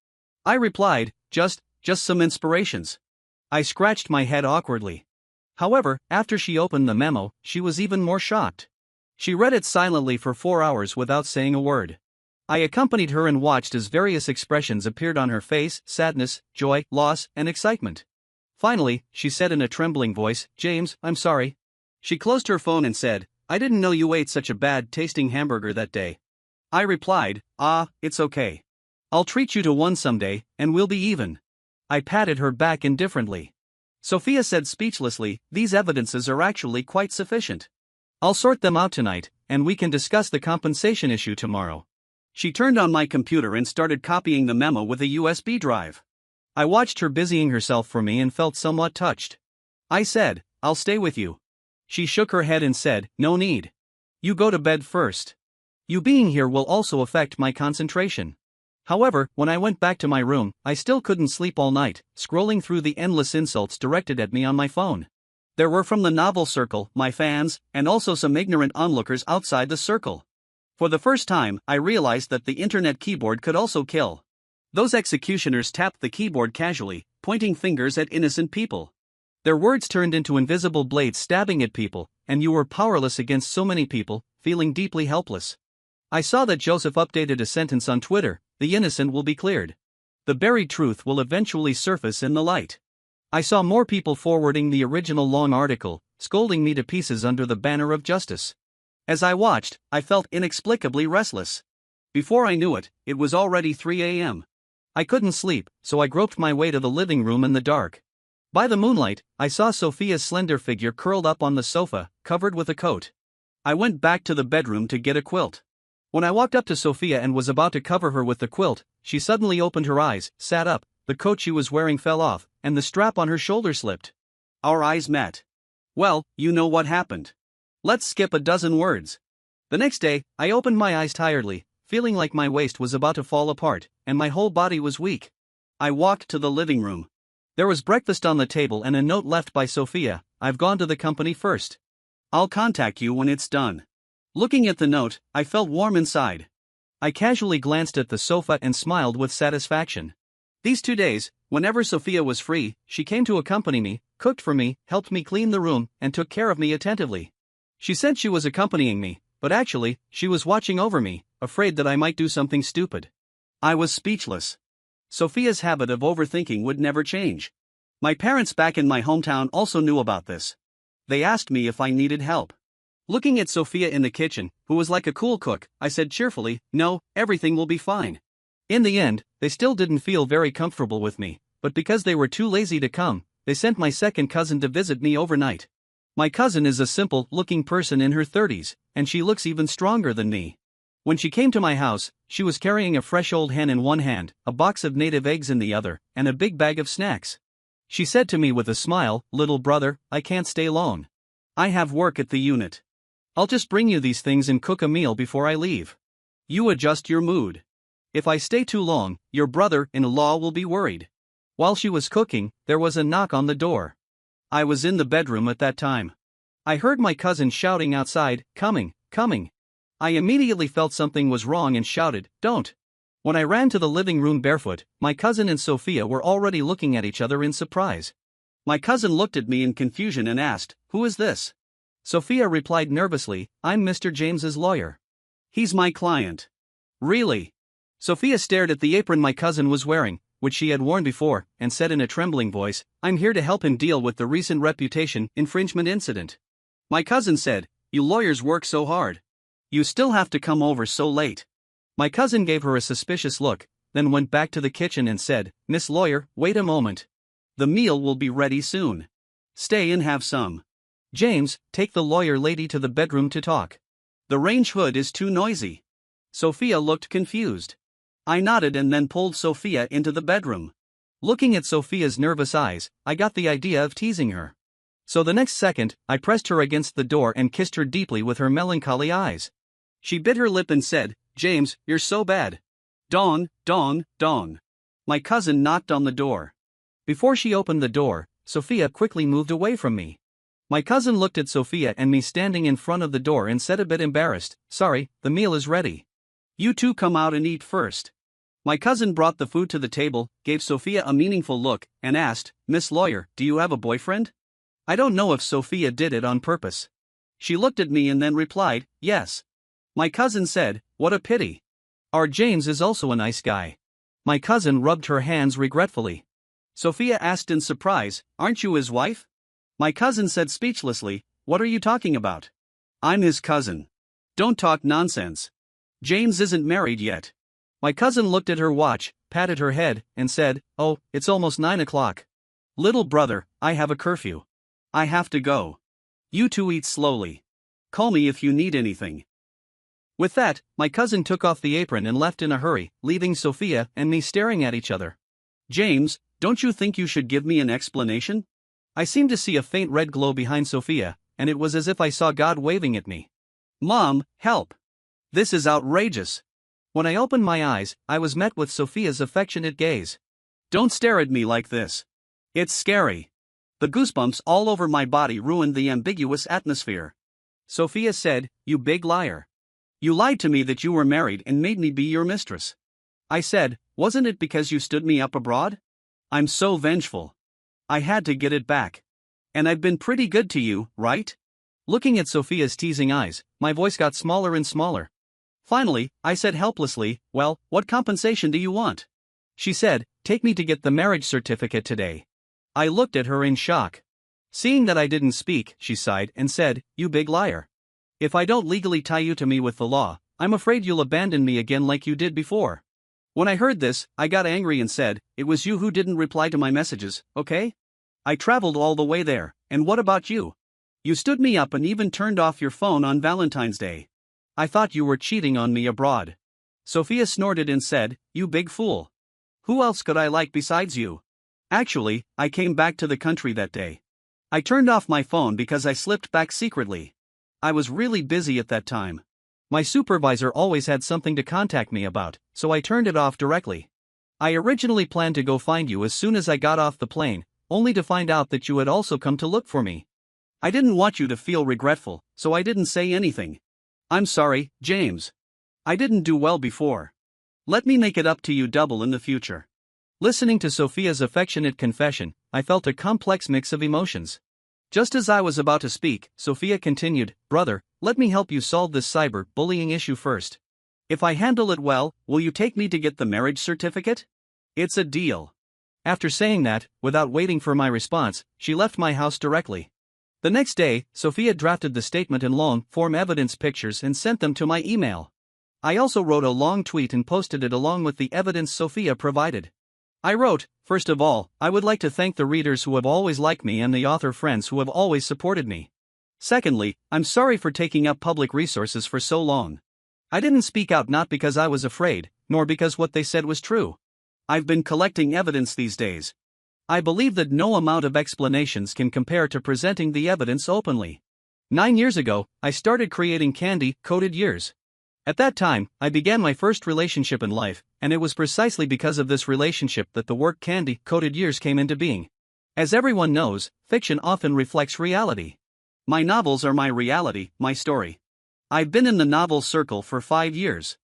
I replied, just some inspirations. I scratched my head awkwardly. However, after she opened the memo, she was even more shocked. She read it silently for 4 hours without saying a word. I accompanied her and watched as various expressions appeared on her face: sadness, joy, loss, and excitement. Finally, she said in a trembling voice, James, I'm sorry. She closed her phone and said, I didn't know you ate such a bad-tasting hamburger that day. I replied, it's okay. I'll treat you to one someday, and we'll be even. I patted her back indifferently. Sophia said speechlessly, these evidences are actually quite sufficient. I'll sort them out tonight, and we can discuss the compensation issue tomorrow. She turned on my computer and started copying the memo with a USB drive. I watched her busying herself for me and felt somewhat touched. I said, I'll stay with you. She shook her head and said, no need. You go to bed first. You being here will also affect my concentration. However, when I went back to my room, I still couldn't sleep all night, scrolling through the endless insults directed at me on my phone. There were from the novel circle, my fans, and also some ignorant onlookers outside the circle. For the first time, I realized that the internet keyboard could also kill. Those executioners tapped the keyboard casually, pointing fingers at innocent people. Their words turned into invisible blades stabbing at people, and you were powerless against so many people, feeling deeply helpless. I saw that Joseph updated a sentence on Twitter, the innocent will be cleared. The buried truth will eventually surface in the light. I saw more people forwarding the original long article, scolding me to pieces under the banner of justice. As I watched, I felt inexplicably restless. Before I knew it, it was already 3 a.m. I couldn't sleep, so I groped my way to the living room in the dark. By the moonlight, I saw Sophia's slender figure curled up on the sofa, covered with a coat. I went back to the bedroom to get a quilt. When I walked up to Sophia and was about to cover her with the quilt, she suddenly opened her eyes, sat up, the coat she was wearing fell off, and the strap on her shoulder slipped. Our eyes met. Well, you know what happened. Let's skip a dozen words. The next day, I opened my eyes tiredly, feeling like my waist was about to fall apart, and my whole body was weak. I walked to the living room. There was breakfast on the table and a note left by Sophia. I've gone to the company first. I'll contact you when it's done. Looking at the note, I felt warm inside. I casually glanced at the sofa and smiled with satisfaction. These 2 days, whenever Sophia was free, she came to accompany me, cooked for me, helped me clean the room, and took care of me attentively. She said she was accompanying me, but actually, she was watching over me, afraid that I might do something stupid. I was speechless. Sophia's habit of overthinking would never change. My parents back in my hometown also knew about this. They asked me if I needed help. Looking at Sophia in the kitchen, who was like a cool cook, I said cheerfully, "No, everything will be fine." In the end, they still didn't feel very comfortable with me, but because they were too lazy to come, they sent my second cousin to visit me overnight. My cousin is a simple-looking person in her 30s, and she looks even stronger than me. When she came to my house, she was carrying a fresh old hen in one hand, a box of native eggs in the other, and a big bag of snacks. She said to me with a smile, "Little brother, I can't stay long. I have work at the unit. I'll just bring you these things and cook a meal before I leave. You adjust your mood. If I stay too long, your brother-in-law will be worried." While she was cooking, there was a knock on the door. I was in the bedroom at that time. I heard my cousin shouting outside, "Coming, coming." I immediately felt something was wrong and shouted, "Don't." When I ran to the living room barefoot, my cousin and Sophia were already looking at each other in surprise. My cousin looked at me in confusion and asked, "Who is this?" Sophia replied nervously, "I'm Mr. James's lawyer. He's my client." "Really?" Sophia stared at the apron my cousin was wearing, which she had worn before, and said in a trembling voice, "I'm here to help him deal with the recent reputation infringement incident." My cousin said, "You lawyers work so hard. You still have to come over so late." My cousin gave her a suspicious look, then went back to the kitchen and said, "Miss Lawyer, wait a moment. The meal will be ready soon. Stay and have some. James, take the lawyer lady to the bedroom to talk. The range hood is too noisy." Sophia looked confused. I nodded and then pulled Sophia into the bedroom. Looking at Sophia's nervous eyes, I got the idea of teasing her. So the next second, I pressed her against the door and kissed her deeply with her melancholy eyes. She bit her lip and said, "James, you're so bad. Dong, dong, dong." My cousin knocked on the door. Before she opened the door, Sophia quickly moved away from me. My cousin looked at Sophia and me standing in front of the door and said a bit embarrassed, "Sorry, the meal is ready. You two come out and eat first." My cousin brought the food to the table, gave Sophia a meaningful look, and asked, "Miss Lawyer, do you have a boyfriend?" I don't know if Sophia did it on purpose. She looked at me and then replied, "Yes." My cousin said, "What a pity. Our James is also a nice guy." My cousin rubbed her hands regretfully. Sophia asked in surprise, "Aren't you his wife?" My cousin said speechlessly, "What are you talking about? I'm his cousin. Don't talk nonsense. James isn't married yet." My cousin looked at her watch, patted her head, and said, "Oh, it's almost 9 o'clock. Little brother, I have a curfew. I have to go. You two eat slowly. Call me if you need anything." With that, my cousin took off the apron and left in a hurry, leaving Sophia and me staring at each other. "James, don't you think you should give me an explanation?" I seemed to see a faint red glow behind Sophia, and it was as if I saw God waving at me. "Mom, help! This is outrageous." When I opened my eyes, I was met with Sophia's affectionate gaze. "Don't stare at me like this. It's scary." The goosebumps all over my body ruined the ambiguous atmosphere. Sophia said, "You big liar. You lied to me that you were married and made me be your mistress." I said, "Wasn't it because you stood me up abroad? I'm so vengeful. I had to get it back. And I've been pretty good to you, right?" Looking at Sophia's teasing eyes, my voice got smaller and smaller. Finally, I said helplessly, "Well, what compensation do you want?" She said, "Take me to get the marriage certificate today." I looked at her in shock. Seeing that I didn't speak, she sighed and said, "You big liar. If I don't legally tie you to me with the law, I'm afraid you'll abandon me again like you did before. When I heard this, I got angry and said, it was you who didn't reply to my messages, okay? I traveled all the way there, and what about you? You stood me up and even turned off your phone on Valentine's Day. I thought you were cheating on me abroad. Sophia snorted and said, you big fool. Who else could I like besides you? Actually, I came back to the country that day. I turned off my phone because I slipped back secretly. I was really busy at that time. My supervisor always had something to contact me about, so I turned it off directly. I originally planned to go find you as soon as I got off the plane, only to find out that you had also come to look for me. I didn't want you to feel regretful, so I didn't say anything. I'm sorry, James. I didn't do well before. Let me make it up to you double in the future. Listening to Sophia's affectionate confession, I felt a complex mix of emotions. Just as I was about to speak, Sophia continued, brother, let me help you solve this cyber-bullying issue first. If I handle it well, will you take me to get the marriage certificate? It's a deal. After saying that, without waiting for my response, she left my house directly. The next day, Sophia drafted the statement in long-form evidence pictures and sent them to my email. I also wrote a long tweet and posted it along with the evidence Sophia provided. I wrote, first of all, I would like to thank the readers who have always liked me and the author friends who have always supported me. Secondly, I'm sorry for taking up public resources for so long. I didn't speak out not because I was afraid, nor because what they said was true. I've been collecting evidence these days. I believe that no amount of explanations can compare to presenting the evidence openly. 9 years ago, I started creating candy-coated years. At that time, I began my first relationship in life, and it was precisely because of this relationship that the work Candy-Coated Years came into being. As everyone knows, fiction often reflects reality. My novels are my reality, my story. I've been in the novel circle for 5 years.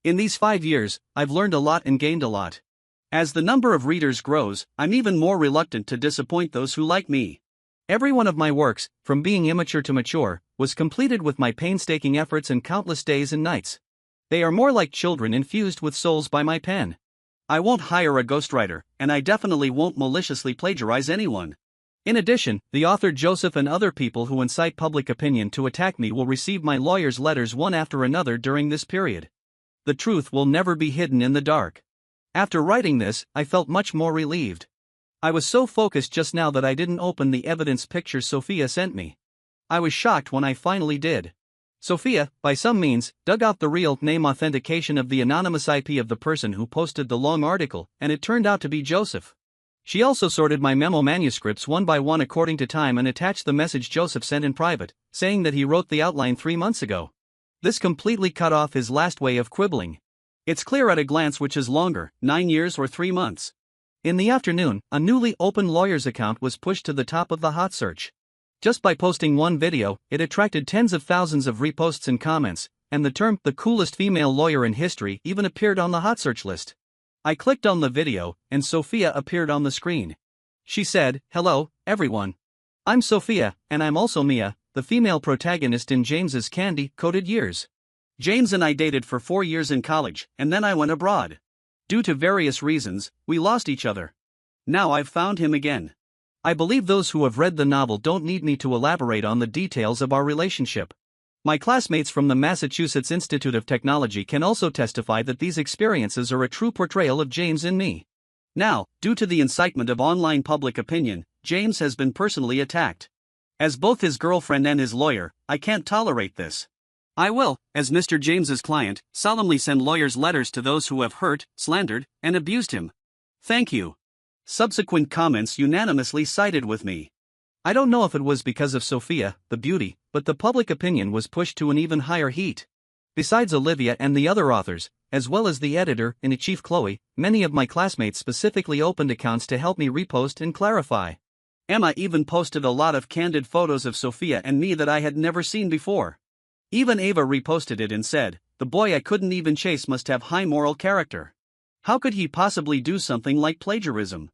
In these 5 years, I've learned a lot and gained a lot. As the number of readers grows, I'm even more reluctant to disappoint those who like me. Every one of my works, from being immature to mature, was completed with my painstaking efforts and countless days and nights. They are more like children infused with souls by my pen. I won't hire a ghostwriter, and I definitely won't maliciously plagiarize anyone. In addition, the author Joseph and other people who incite public opinion to attack me will receive my lawyer's letters one after another during this period. The truth will never be hidden in the dark. After writing this, I felt much more relieved. I was so focused just now that I didn't open the evidence pictures Sophia sent me. I was shocked when I finally did. Sophia, by some means, dug out the real name authentication of the anonymous IP of the person who posted the long article, and it turned out to be Joseph. She also sorted my memo manuscripts one by one according to time and attached the message Joseph sent in private, saying that he wrote the outline 3 months ago. This completely cut off his last way of quibbling. It's clear at a glance which is longer, 9 years or 3 months. In the afternoon, a newly opened lawyer's account was pushed to the top of the hot search. Just by posting one video, it attracted tens of thousands of reposts and comments, and the term, the coolest female lawyer in history, even appeared on the hot search list. I clicked on the video, and Sophia appeared on the screen. She said, hello, everyone. I'm Sophia, and I'm also Mia, the female protagonist in James's Candy-Coated Years. James and I dated for 4 years in college, and then I went abroad. Due to various reasons, we lost each other. Now I've found him again. I believe those who have read the novel don't need me to elaborate on the details of our relationship. My classmates from the Massachusetts Institute of Technology can also testify that these experiences are a true portrayal of James and me. Now, due to the incitement of online public opinion, James has been personally attacked. As both his girlfriend and his lawyer, I can't tolerate this. I will, as Mr. James's client, solemnly send lawyers' letters to those who have hurt, slandered, and abused him. Thank you. Subsequent comments unanimously sided with me. I don't know if it was because of Sophia, the beauty, but the public opinion was pushed to an even higher heat. Besides Olivia and the other authors, as well as the editor-in-chief Chloe, many of my classmates specifically opened accounts to help me repost and clarify. Emma even posted a lot of candid photos of Sophia and me that I had never seen before. Even Ava reposted it and said, the boy I couldn't even chase must have high moral character. How could he possibly do something like plagiarism?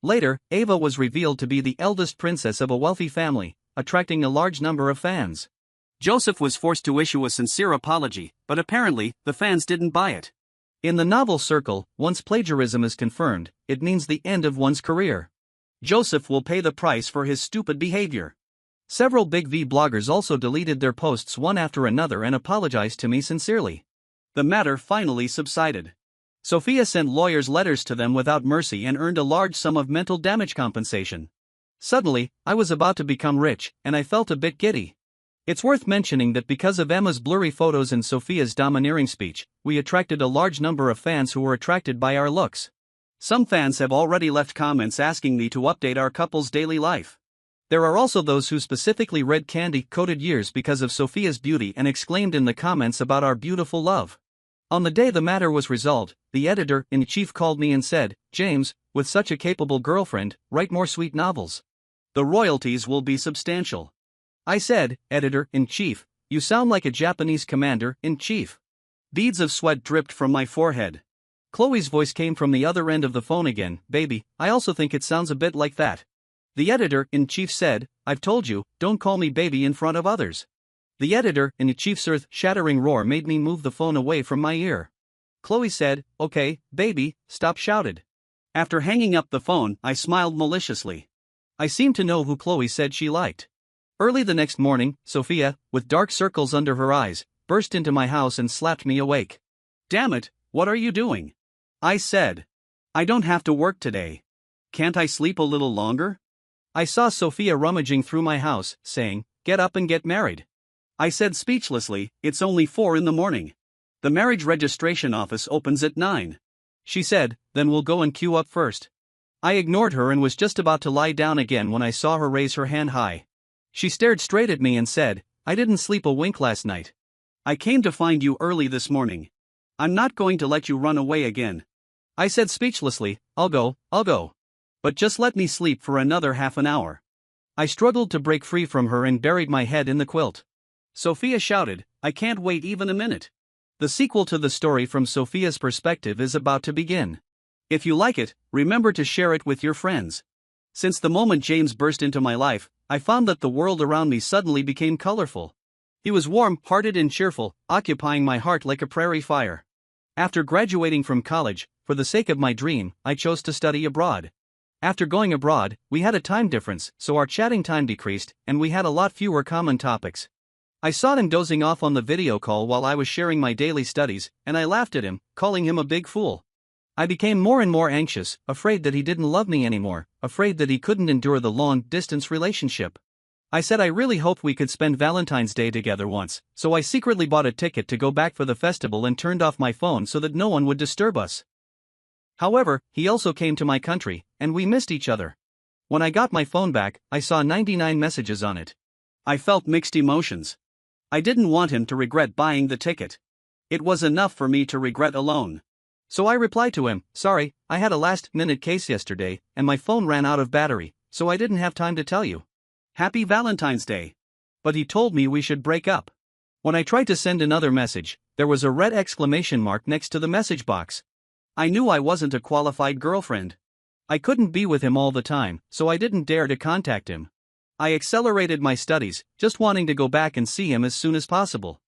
Later, Ava was revealed to be the eldest princess of a wealthy family, attracting a large number of fans. Joseph was forced to issue a sincere apology, but apparently, the fans didn't buy it. In the novel circle, once plagiarism is confirmed, it means the end of one's career. Joseph will pay the price for his stupid behavior. Several Big V bloggers also deleted their posts one after another and apologized to me sincerely. The matter finally subsided. Sophia sent lawyers' letters to them without mercy and earned a large sum of mental damage compensation. Suddenly, I was about to become rich, and I felt a bit giddy. It's worth mentioning that because of Emma's blurry photos and Sophia's domineering speech, we attracted a large number of fans who were attracted by our looks. Some fans have already left comments asking me to update our couple's daily life. There are also those who specifically read candy-coated years because of Sophia's beauty and exclaimed in the comments about our beautiful love. On the day the matter was resolved, the editor-in-chief called me and said, "James, with such a capable girlfriend, write more sweet novels. The royalties will be substantial." I said, "Editor-in-chief, you sound like a Japanese commander-in-chief." Beads of sweat dripped from my forehead. Chloe's voice came from the other end of the phone again. "Baby, I also think it sounds a bit like that." The editor-in-chief said, "I've told you, don't call me baby in front of others." The editor-in-chief's earth-shattering roar made me move the phone away from my ear. Chloe said, "Okay, baby, stop," shouted. After hanging up the phone, I smiled maliciously. I seemed to know who Chloe said she liked. Early the next morning, Sophia, with dark circles under her eyes, burst into my house and slapped me awake. "Damn it, what are you doing?" I said. "I don't have to work today. Can't I sleep a little longer?" I saw Sophia rummaging through my house, saying, "Get up and get married." I said speechlessly, "It's only 4 in the morning. The marriage registration office opens at 9. She said, "Then we'll go and queue up first." I ignored her and was just about to lie down again when I saw her raise her hand high. She stared straight at me and said, "I didn't sleep a wink last night. I came to find you early this morning. I'm not going to let you run away again." I said speechlessly, I'll go. But just let me sleep for another half an hour." I struggled to break free from her and buried my head in the quilt. Sophia shouted, "I can't wait even a minute." The sequel to the story from Sophia's perspective is about to begin. If you like it, remember to share it with your friends. Since the moment James burst into my life, I found that the world around me suddenly became colorful. He was warm-hearted and cheerful, occupying my heart like a prairie fire. After graduating from college, for the sake of my dream, I chose to study abroad. After going abroad, we had a time difference, so our chatting time decreased, and we had a lot fewer common topics. I saw him dozing off on the video call while I was sharing my daily studies, and I laughed at him, calling him a big fool. I became more and more anxious, afraid that he didn't love me anymore, afraid that he couldn't endure the long-distance relationship. I said I really hoped we could spend Valentine's Day together once, so I secretly bought a ticket to go back for the festival and turned off my phone so that no one would disturb us. However, he also came to my country, and we missed each other. When I got my phone back, I saw 99 messages on it. I felt mixed emotions. I didn't want him to regret buying the ticket. It was enough for me to regret alone. So I replied to him, "Sorry, I had a last-minute case yesterday, and my phone ran out of battery, so I didn't have time to tell you. Happy Valentine's Day." But he told me we should break up. When I tried to send another message, there was a red exclamation mark next to the message box. I knew I wasn't a qualified girlfriend. I couldn't be with him all the time, so I didn't dare to contact him. I accelerated my studies, just wanting to go back and see him as soon as possible.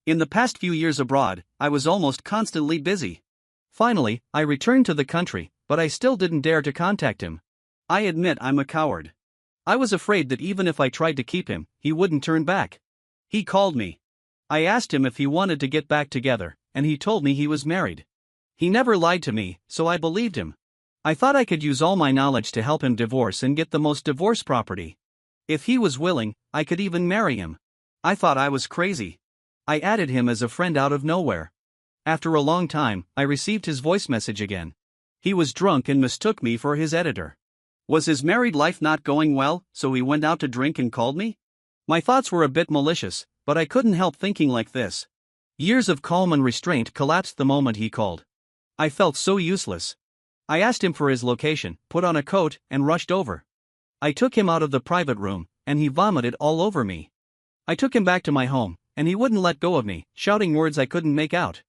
In the past few years abroad, I was almost constantly busy. Finally, I returned to the country, but I still didn't dare to contact him. I admit I'm a coward. I was afraid that even if I tried to keep him, he wouldn't turn back. He called me. I asked him if he wanted to get back together, and he told me he was married. He never lied to me, so I believed him. I thought I could use all my knowledge to help him divorce and get the most divorce property. If he was willing, I could even marry him. I thought I was crazy. I added him as a friend out of nowhere. After a long time, I received his voice message again. He was drunk and mistook me for his editor. Was his married life not going well, so he went out to drink and called me? My thoughts were a bit malicious, but I couldn't help thinking like this. Years of calm and restraint collapsed the moment he called. I felt so useless. I asked him for his location, put on a coat, and rushed over. I took him out of the private room, and he vomited all over me. I took him back to my home, and he wouldn't let go of me, shouting words I couldn't make out.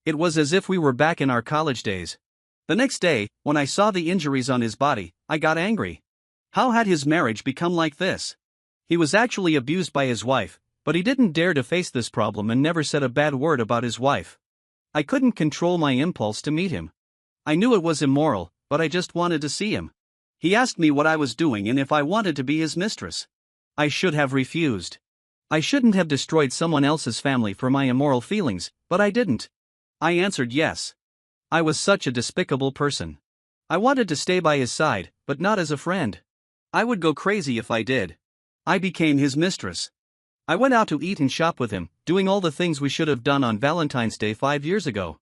It was as if we were back in our college days. The next day, when I saw the injuries on his body, I got angry. How had his marriage become like this? He was actually abused by his wife, but he didn't dare to face this problem and never said a bad word about his wife. I couldn't control my impulse to meet him. I knew it was immoral, but I just wanted to see him. He asked me what I was doing and if I wanted to be his mistress. I should have refused. I shouldn't have destroyed someone else's family for my immoral feelings, but I didn't. I answered yes. I was such a despicable person. I wanted to stay by his side, but not as a friend. I would go crazy if I did. I became his mistress. I went out to eat and shop with him, doing all the things we should have done on Valentine's Day 5 years ago.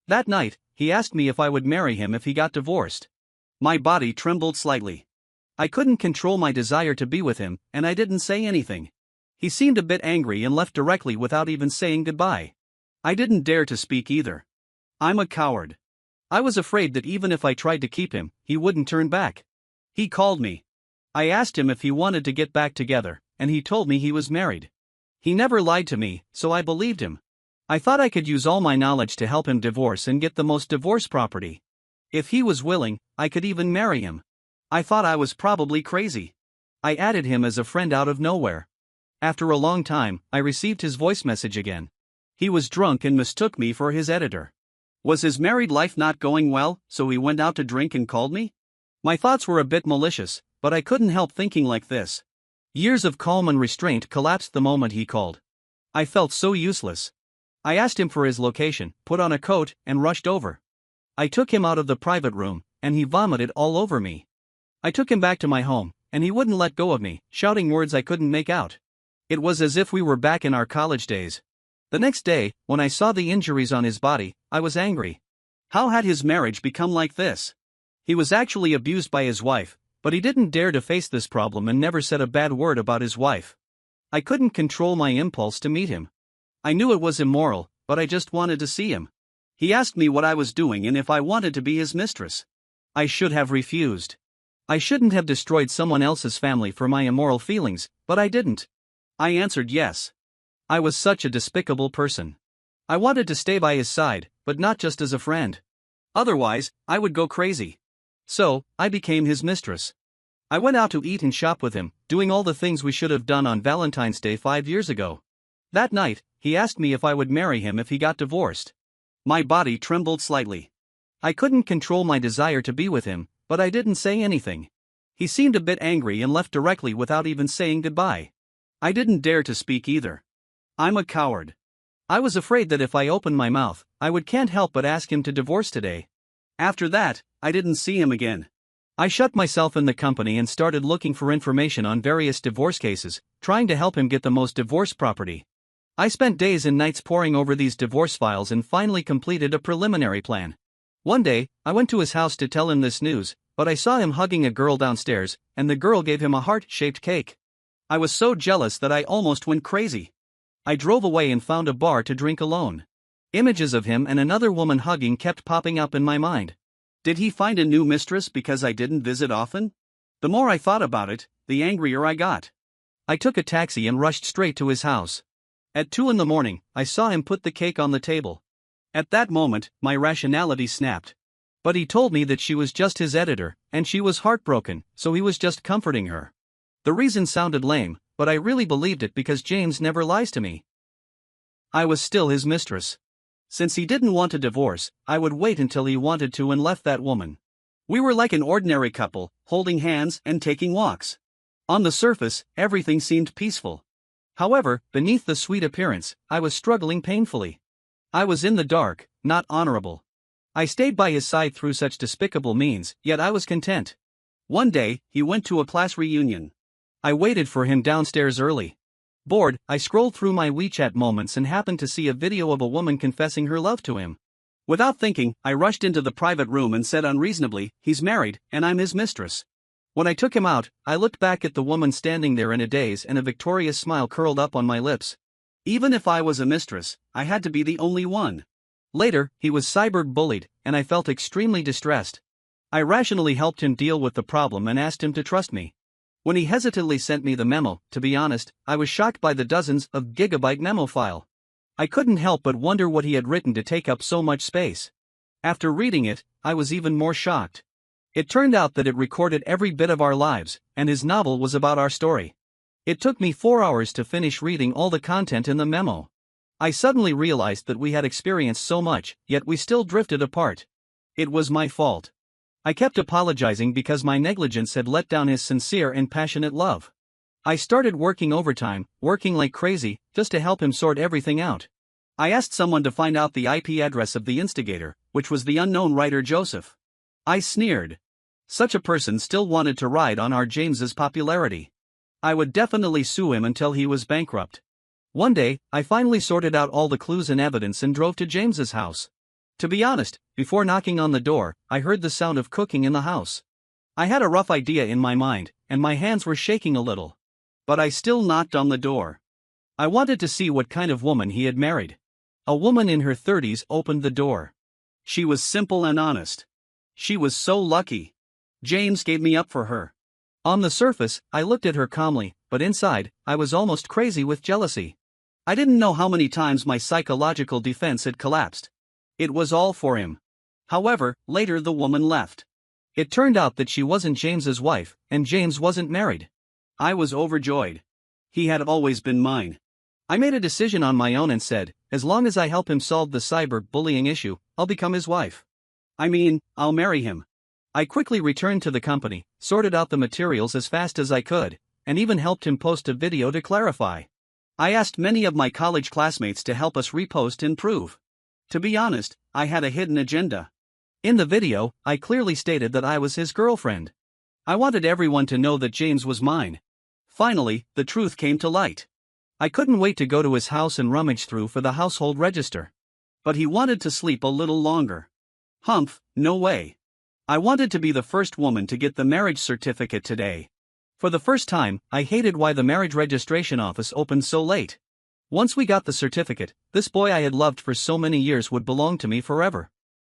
That night, he asked me if I would marry him if he got divorced. My body trembled slightly. I couldn't control my desire to be with him, and I didn't say anything. He seemed a bit angry and left directly without even saying goodbye. I didn't dare to speak either. I'm a coward. I was afraid that even if I tried to keep him, he wouldn't turn back. He called me. I asked him if he wanted to get back together, and he told me he was married. He never lied to me, so I believed him. I thought I could use all my knowledge to help him divorce and get the most divorce property. If he was willing, I could even marry him. I thought I was probably crazy. I added him as a friend out of nowhere. After a long time, I received his voice message again. He was drunk and mistook me for his editor. Was his married life not going well, so he went out to drink and called me? My thoughts were a bit malicious, but I couldn't help thinking like this. Years of calm and restraint collapsed the moment he called. I felt so useless. I asked him for his location, put on a coat, and rushed over. I took him out of the private room, and he vomited all over me. I took him back to my home, and he wouldn't let go of me, shouting words I couldn't make out. It was as if we were back in our college days. The next day, when I saw the injuries on his body, I was angry. How had his marriage become like this? He was actually abused by his wife, but he didn't dare to face this problem and never said a bad word about his wife. I couldn't control my impulse to meet him. I knew it was immoral, but I just wanted to see him. He asked me what I was doing and if I wanted to be his mistress. I should have refused. I shouldn't have destroyed someone else's family for my immoral feelings, but I didn't. I answered yes. I was such a despicable person. I wanted to stay by his side, but not just as a friend. Otherwise, I would go crazy. So, I became his mistress. I went out to eat and shop with him, doing all the things we should have done on Valentine's Day 5 years ago. That night, he asked me if I would marry him if he got divorced. My body trembled slightly. I couldn't control my desire to be with him, but I didn't say anything. He seemed a bit angry and left directly without even saying goodbye. I didn't dare to speak either. I'm a coward. I was afraid that if I opened my mouth, can't help but ask him to divorce today. After that, I didn't see him again. I shut myself in the company and started looking for information on various divorce cases, trying to help him get the most divorce property. I spent days and nights poring over these divorce files and finally completed a preliminary plan. One day, I went to his house to tell him this news, but I saw him hugging a girl downstairs, and the girl gave him a heart-shaped cake. I was so jealous that I almost went crazy. I drove away and found a bar to drink alone. Images of him and another woman hugging kept popping up in my mind. Did he find a new mistress because I didn't visit often? The more I thought about it, the angrier I got. I took a taxi and rushed straight to his house. At 2 a.m, I saw him put the cake on the table. At that moment, my rationality snapped. But he told me that she was just his editor, and she was heartbroken, so he was just comforting her. The reason sounded lame, but I really believed it because James never lies to me. I was still his mistress. Since he didn't want a divorce, I would wait until he wanted to and left that woman. We were like an ordinary couple, holding hands and taking walks. On the surface, everything seemed peaceful. However, beneath the sweet appearance, I was struggling painfully. I was in the dark, not honorable. I stayed by his side through such despicable means, yet I was content. One day, he went to a class reunion. I waited for him downstairs early. Bored, I scrolled through my WeChat moments and happened to see a video of a woman confessing her love to him. Without thinking, I rushed into the private room and said unreasonably, "He's married, and I'm his mistress." When I took him out, I looked back at the woman standing there in a daze and a victorious smile curled up on my lips. Even if I was a mistress, I had to be the only one. Later, he was cyber-bullied, and I felt extremely distressed. I rationally helped him deal with the problem and asked him to trust me. When he hesitantly sent me the memo, to be honest, I was shocked by the dozens of gigabyte memo file. I couldn't help but wonder what he had written to take up so much space. After reading it, I was even more shocked. It turned out that it recorded every bit of our lives, and his novel was about our story. It took me 4 hours to finish reading all the content in the memo. I suddenly realized that we had experienced so much, yet we still drifted apart. It was my fault. I kept apologizing because my negligence had let down his sincere and passionate love. I started working overtime, working like crazy, just to help him sort everything out. I asked someone to find out the IP address of the instigator, which was the unknown writer Joseph. I sneered. Such a person still wanted to ride on our James's popularity. I would definitely sue him until he was bankrupt. One day, I finally sorted out all the clues and evidence and drove to James's house. To be honest, before knocking on the door, I heard the sound of cooking in the house. I had a rough idea in my mind, and my hands were shaking a little. But I still knocked on the door. I wanted to see what kind of woman he had married. A woman in her 30s opened the door. She was simple and honest. She was so lucky. James gave me up for her. On the surface, I looked at her calmly, but inside, I was almost crazy with jealousy. I didn't know how many times my psychological defense had collapsed. It was all for him. However, later the woman left. It turned out that she wasn't James's wife, and James wasn't married. I was overjoyed. He had always been mine. I made a decision on my own and said, as long as I help him solve the cyber-bullying issue, I'll become his wife. I'll marry him. I quickly returned to the company, sorted out the materials as fast as I could, and even helped him post a video to clarify. I asked many of my college classmates to help us repost and prove. To be honest, I had a hidden agenda. In the video, I clearly stated that I was his girlfriend. I wanted everyone to know that James was mine. Finally, the truth came to light. I couldn't wait to go to his house and rummage through for the household register. But he wanted to sleep a little longer. Humph, no way. I wanted to be the first woman to get the marriage certificate today. For the first time, I hated why the marriage registration office opened so late. Once we got the certificate, this boy I had loved for so many years would belong to me forever.